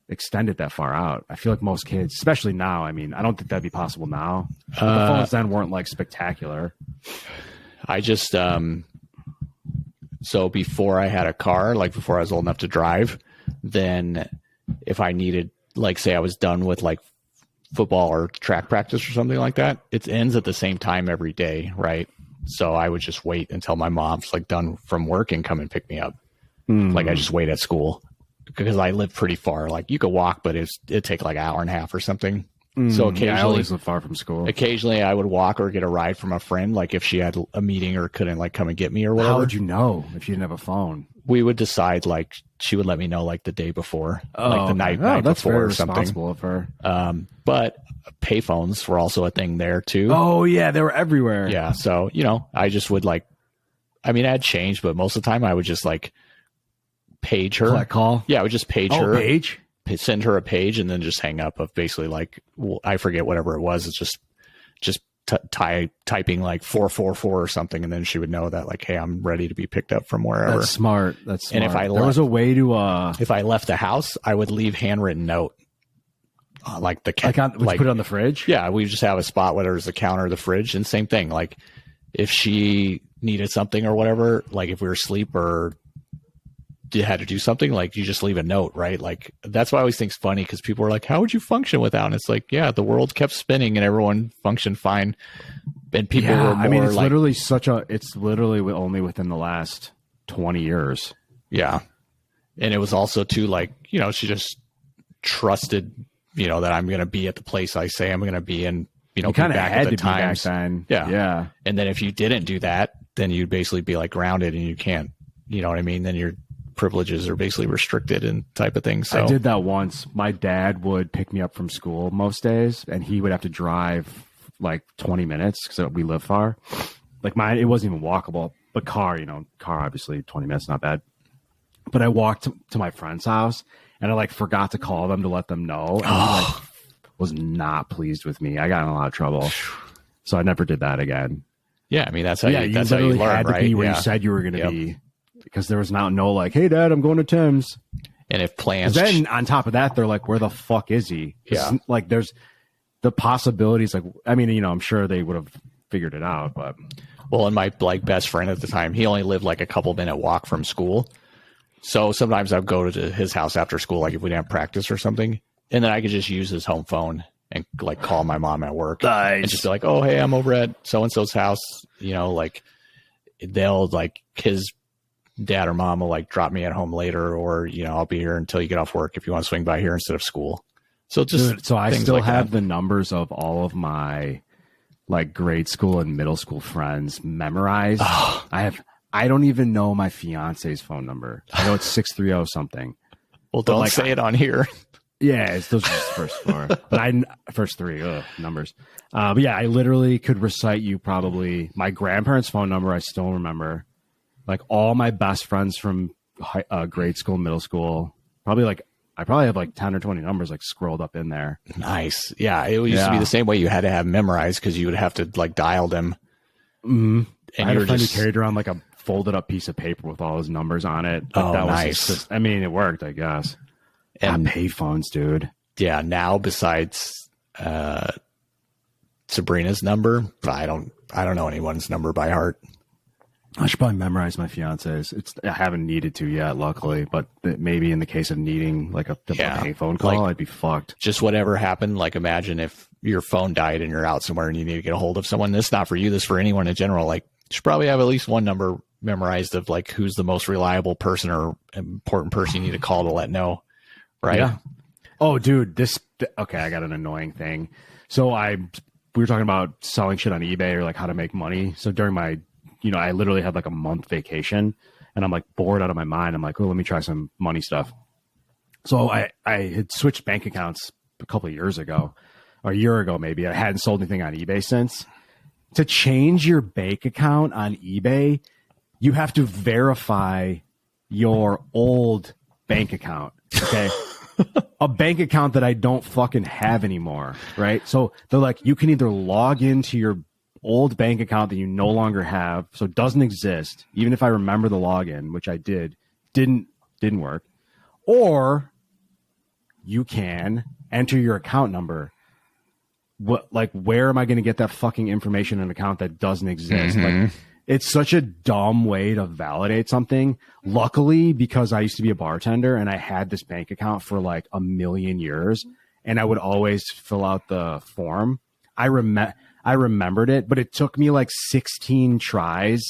extend it that far out? I feel like most kids, especially now, I mean, I don't think that'd be possible now. The phones then weren't like spectacular. I just, so before I had a car, like before I was old enough to drive, then if I needed, like say I was done with like football or track practice or something like that, it ends at the same time every day, right? So I would just wait until my mom's like done from work and come and pick me up. Like I just wait at school because I live pretty far. Like you could walk, but it'd take like an hour and a half or something. So occasionally, I always live far from school. Occasionally, I would walk or get a ride from a friend, like if she had a meeting or couldn't like come and get me or whatever. How would you know if you didn't have a phone? We would decide, like she would let me know like the day before, like the night that's before very or something. Responsible of her. But payphones were also a thing there too. Oh yeah, they were everywhere. Yeah, so I just would like, I mean, I'd change, but most of the time I would just like page her. Collect call. Yeah, I would just page her. Page. Send her a page and then just hang up of basically like, I forget whatever it was. It's just typing like 444 or something. And then she would know that like, hey, I'm ready to be picked up from wherever. That's smart. And if there was a way to, if I left the house, I would leave handwritten note. Like the would you put it on the fridge? Yeah. We just have a spot, whether it's the counter or the fridge, and same thing. Like if she needed something or whatever, like if we were asleep or had to do something, like you just leave a note, right? Like that's why I always think it's funny because people are like, how would you function without? And it's like, yeah, the world kept spinning and everyone functioned fine. And people were more, I mean, it's like, it's literally only within the last 20 years. Yeah. And it was also too like, she just trusted, that I'm going to be at the place I say I'm going to be, and, you kind of had to be back then. Yeah. And then if you didn't do that, then you'd basically be like grounded and you can't, you know what I mean? Then your privileges are basically restricted and type of thing. So I did that once. My dad would pick me up from school most days, and he would have to drive like 20 minutes because we live far. Like mine, it wasn't even walkable, but car obviously 20 minutes, not bad. But I walked to my friend's house, and I like forgot to call them to let them know. And he like was not pleased with me. I got in a lot of trouble, so I never did that again. Yeah, I mean that's how you that's how you learn, had to right? be where you said you were going to be, because there was no like, hey Dad, I'm going to Tim's. And if plans, then on top of that, they're like, where the fuck is he? Yeah, like there's the possibilities. Like, I mean, I'm sure they would have figured it out, but well, and my like best friend at the time, he only lived like a couple minute walk from school. So sometimes I'd go to his house after school, like if we didn't have practice or something, and then I could just use his home phone and like call my mom at work and just be like, oh, hey, I'm over at so-and-so's house. Like they'll like his dad or mom will like drop me at home later, or, I'll be here until you get off work if you want to swing by here instead of school. So so I still have the numbers of all of my like grade school and middle school friends memorized. I don't even know my fiance's phone number. I know it's 630 something. Well, don't say it on here. Yeah, those are just first four. But first three numbers. But yeah, I literally could recite you probably my grandparents' phone number. I still remember, like all my best friends from grade school, middle school. I probably have like 10 or 20 numbers like scrolled up in there. Nice. Yeah, it used to be the same way. You had to have memorized because you would have to like dial them. Mm-hmm. And I had a friend who carried around like a folded up piece of paper with all his numbers on it. Like, that nice. Was I mean, it worked, I guess. And payphones, dude. Yeah. Now, besides Sabrina's number, I don't know anyone's number by heart. I should probably memorize my fiance's. I haven't needed to yet, luckily, but maybe in the case of needing like a payphone call, I'd be fucked. Just whatever happened. Like imagine if your phone died and you're out somewhere and you need to get a hold of someone. This is not for you. This is for anyone in general. Like you should probably have at least one number memorized of like who's the most reliable person or important person you need to call to let know. Right. Yeah. Oh, dude, okay. I got an annoying thing. So we were talking about selling shit on eBay or like how to make money. So during my, I literally had like a month vacation and I'm like bored out of my mind. I'm like, oh, let me try some money stuff. So I had switched bank accounts a couple of years ago, or a year ago, maybe. I hadn't sold anything on eBay since. To change your bank account on eBay, you have to verify your old bank account. Okay. A bank account that I don't fucking have anymore. Right. So they're like, you can either log into your old bank account that you no longer have, so it doesn't exist, even if I remember the login, which I didn't work, or you can enter your account number. Where am I going to get that fucking information in an account that doesn't exist? Mm-hmm. Like, it's such a dumb way to validate something. Luckily, because I used to be a bartender and I had this bank account for like a million years, and I would always fill out the form. I remembered it, but it took me like 16 tries.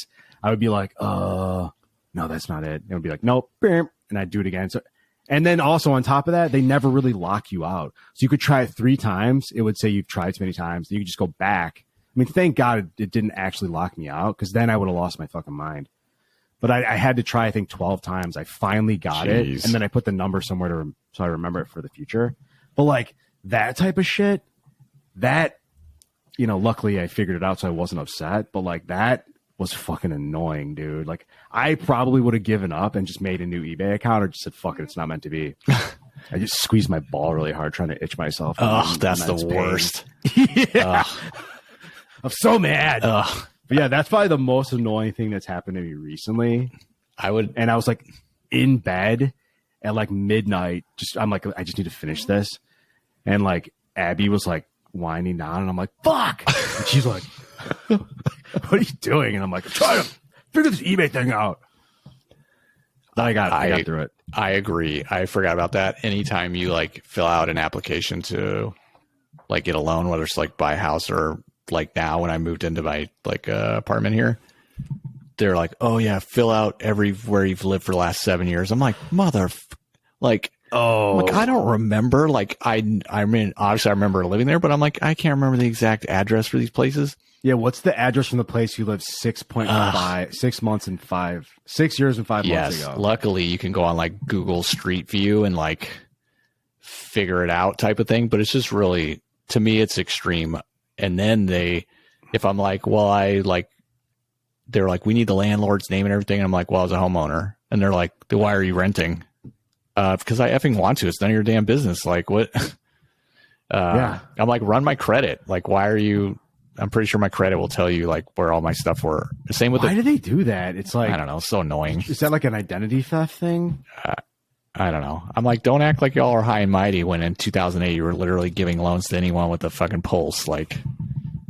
I would be like, no, that's not it. It would be like, nope. And I'd do it again. So, and then also on top of that, they never really lock you out. So you could try it 3 times. It would say you've tried too many times. You could just go back. I mean, thank God it didn't actually lock me out, because then I would have lost my fucking mind. But I had to try, I think, 12 times. I finally got it. And then I put the number somewhere so I remember it for the future. But like that type of shit, luckily I figured it out, so I wasn't upset. But like that was fucking annoying, dude. Like I probably would have given up and just made a new eBay account, or just said, fuck it, it's not meant to be. I just squeezed my ball really hard trying to itch myself. Oh, that's the worst. Yeah. I'm so mad. But yeah, that's probably the most annoying thing that's happened to me recently. I was like in bed at like midnight. I'm like, I just need to finish this. And like Abby was like winding down, and I'm like, fuck. And she's like, what are you doing? And I'm like, I'm trying to figure this eBay thing out. I got through it. I agree. I forgot about that. Anytime you like fill out an application to like get a loan, whether it's like buy a house or like now when I moved into my like apartment here, they're like, oh yeah, fill out everywhere you've lived for the last 7 years. I'm like, Oh, Like, I don't remember. Like, I mean, obviously I remember living there, but I'm like, I can't remember the exact address for these places. yeah. What's the address from the place you lived 6 months and 6 years and 5 months ago? Luckily you can go on like Google Street View and like figure it out type of thing. But it's just really, to me, it's extreme. And then if I'm like, well, they're like, we need the landlord's name and everything. And I'm like, well, as a homeowner. And they're like, then why are you renting? Because I effing want to. It's none of your damn business. Like, what? Yeah. I'm like, run my credit. Like, why are you? I'm pretty sure my credit will tell you like where all my stuff were. The same with Why do they do that? It's like, I don't know. It's so annoying. Is that like an identity theft thing? I don't know. I'm like, don't act like y'all are high and mighty when in 2008 you were literally giving loans to anyone with a fucking pulse. Like,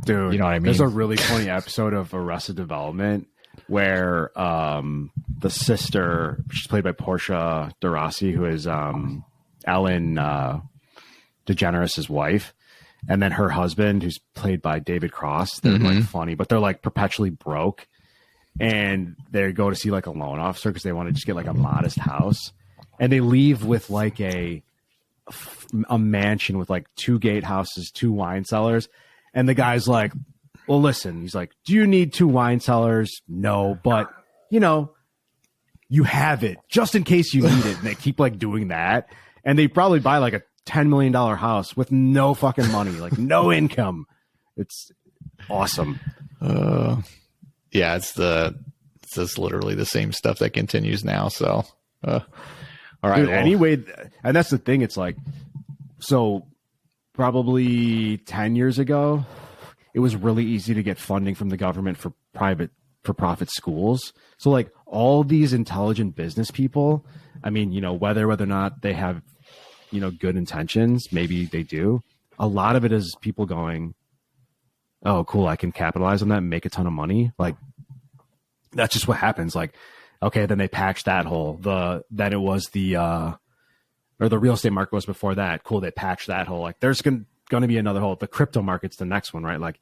dude, you know what I mean? There's a really funny episode of Arrested Development where the sister, she's played by Portia de Rossi, who is Ellen DeGeneres' wife, and then her husband, who's played by David Cross. They're like funny, but they're like perpetually broke, and they go to see like a loan officer because they want to just get like a modest house, and they leave with like a mansion with like 2 gatehouses, 2 wine cellars, and the guy's like, well, listen, he's like, do you need 2 wine cellars? No, but you know, you have it just in case you need it. And they keep like doing that. And they probably buy like a $10 million house with no fucking money, like no income. It's awesome. Yeah, it's just literally the same stuff that continues now. So, all right. Dude, anyway, and that's the thing. It's like, so probably 10 years ago, it was really easy to get funding from the government for profit schools. So like all these intelligent business people, I mean, you know, whether or not they have, you know, good intentions, maybe they do. A lot of it is people going, oh, cool, I can capitalize on that and make a ton of money. Like, that's just what happens. Like, okay, then they patched that hole. Then it was or the real estate market was before that. Cool, they patched that hole. Like, there's going to be another hole. The crypto market's the next one, right? Like,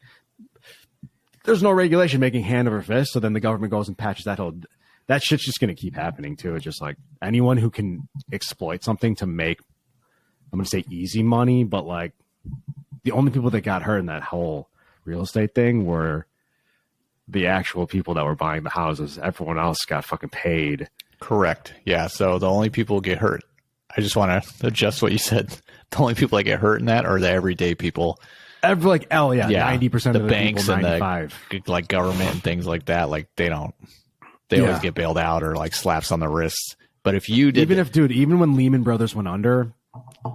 there's no regulation making hand over fist, so then the government goes and patches that hole. That shit's just going to keep happening too. It's just like anyone who can exploit something to make, I'm going to say easy money, but like the only people that got hurt in that whole real estate thing were the actual people that were buying the houses. Everyone else got fucking paid. Correct. Yeah. So the only people who get hurt, I just want to adjust what you said. The only people that get hurt in that are the everyday people. 90% of the banks people, and 95. the like government and things like that. Like they always get bailed out or like slaps on the wrists. But if you did, even when Lehman Brothers went under,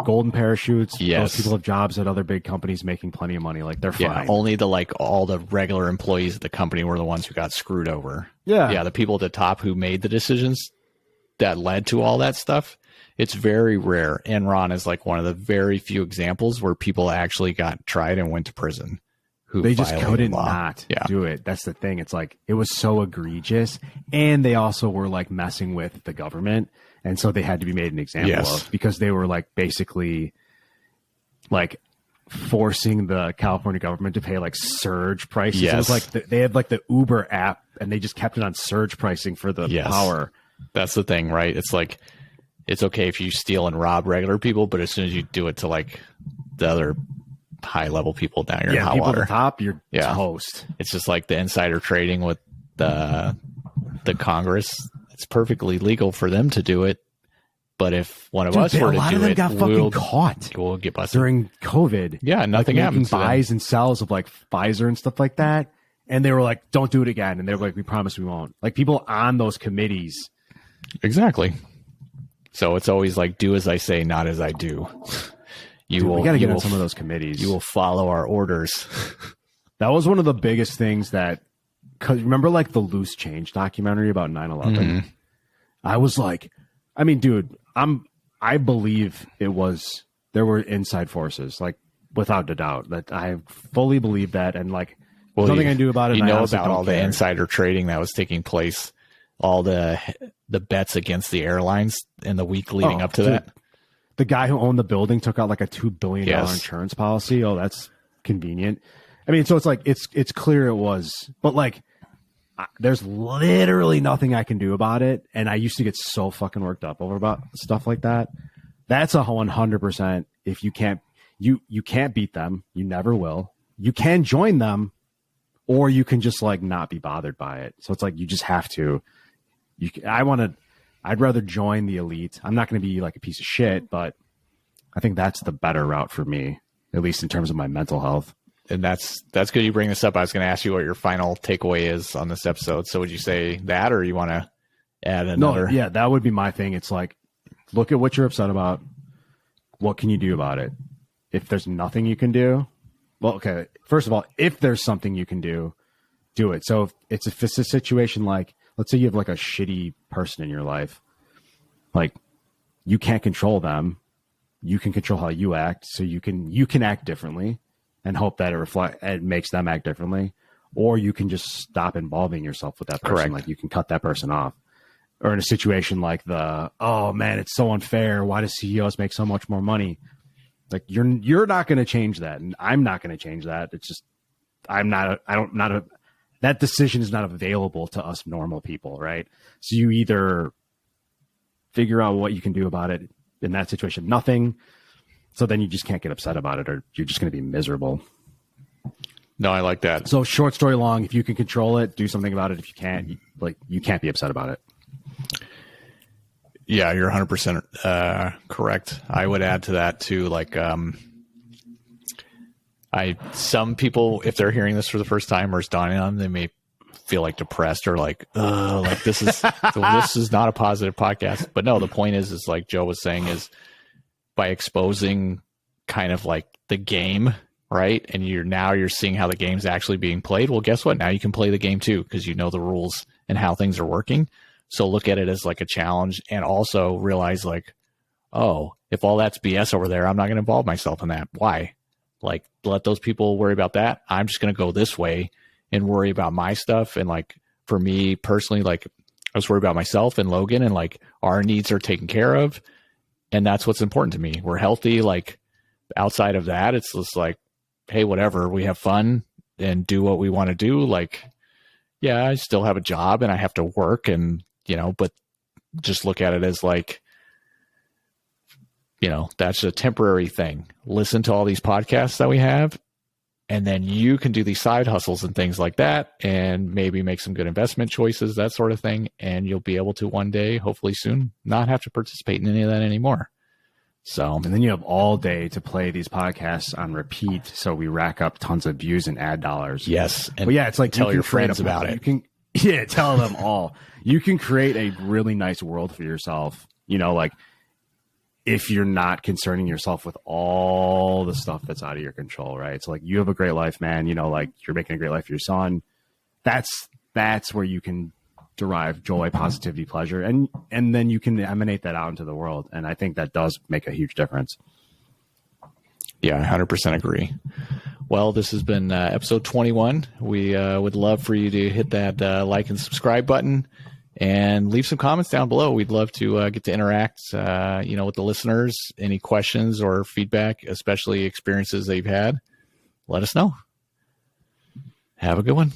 golden parachutes, yes, those people have jobs at other big companies making plenty of money. Like they're fine. Yeah, only all the regular employees at the company were the ones who got screwed over. Yeah. Yeah. The people at the top who made the decisions that led to all that stuff. It's very rare. Enron is like one of the very few examples where people actually got tried and went to prison. They just couldn't not do it. That's the thing. It's like, it was so egregious. And they also were like messing with the government. And so they had to be made an example of, because they were like basically like forcing the California government to pay like surge prices. Yes. It was like they had like the Uber app and they just kept it on surge pricing for the power. That's the thing, right? It's like, it's okay if you steal and rob regular people, but as soon as you do it to like the other high level people down, you're in hot water. At the top, you're toast. It's just like the insider trading with the Congress. It's perfectly legal for them to do it. But if one of us were to do it, a lot of them got fucking caught. We'll get busted during COVID. Yeah, nothing like happens. Buys and sells of like Pfizer and stuff like that. And they were like, don't do it again. And they were like, we promise we won't. Like people on those committees. Exactly. So it's always like, do as I say, not as I do. We got to get on some of those committees. You will follow our orders. That was one of the biggest things that, cause remember like the Loose Change documentary about 9/11? Mm-hmm. I was like, I mean, dude, I believe there were inside forces, like without a doubt. That I fully believe that, and like nothing I can do about it. You know about all the insider trading that was taking place, all the bets against the airlines in the week leading up to that. The guy who owned the building took out like a $2 billion insurance policy. Oh, that's convenient. I mean, so it's like it's clear it was, but like there's literally nothing I can do about it. And I used to get so fucking worked up over about stuff like that. That's a 100%. If you can't, you can't beat them. You never will. You can join them, or you can just like not be bothered by it. So it's like, you just have to, I'd rather join the elite. I'm not going to be like a piece of shit, but I think that's the better route for me, at least in terms of my mental health. And that's good you bring this up. I was going to ask you what your final takeaway is on this episode. So would you say that, or you want to add another? No, yeah, that would be my thing. It's like, look at what you're upset about. What can you do about it? If there's nothing you can do, well, okay. First of all, if there's something you can do, do it. So if it's a situation like, let's say you have like a shitty person in your life, like you can't control them. You can control how you act. So you can act differently and hope that it makes them act differently. Or you can just stop involving yourself with that person. Correct. Like you can cut that person off. Or in a situation like oh man, it's so unfair. Why do CEOs make so much more money? Like you're not going to change that, and I'm not going to change that. It's just that decision is not available to us normal people, right? So you either figure out what you can do about it. In that situation, nothing. So then you just can't get upset about it, or you're just going to be miserable. No, I like that. So short story long, if you can control it, do something about it. If you can't, you can't be upset about it. Yeah, you're 100% correct. I would add to that too. Like, some people, if they're hearing this for the first time or it's dawning on them, they may feel like depressed or like this is this is not a positive podcast. But no, the point is like Joe was saying, is by exposing kind of like the game, right? And you're seeing how the game's actually being played. Well, guess what? Now you can play the game too, because you know the rules and how things are working. So look at it as like a challenge, and also realize like, oh, if all that's BS over there, I'm not going to involve myself in that. Why? Like, let those people worry about that. I'm just going to go this way and worry about my stuff. And like, for me personally, like I was worried about myself and Logan, and like our needs are taken care of. And that's what's important to me. We're healthy. Like outside of that, it's just like, hey, whatever, we have fun and do what we want to do. Like, yeah, I still have a job and I have to work, and, but just look at it as like, that's a temporary thing. Listen to all these podcasts that we have, and then you can do these side hustles and things like that, and maybe make some good investment choices, that sort of thing. And you'll be able to one day, hopefully soon, not have to participate in any of that anymore. So, and then you have all day to play these podcasts on repeat. So we rack up tons of views and ad dollars. Yes. But yeah, it's like, tell your friends about it. Tell them all. You can create a really nice world for yourself. Like, if you're not concerning yourself with all the stuff that's out of your control, right? So like, you have a great life, man. Like you're making a great life for your son. That's where you can derive joy, positivity, pleasure, and then you can emanate that out into the world. And I think that does make a huge difference. Yeah, 100% agree. Well, this has been episode 21. We would love for you to hit that like and subscribe button, and leave some comments down below. We'd love to get to interact, with the listeners. Any questions or feedback, especially experiences that you've had, let us know. Have a good one.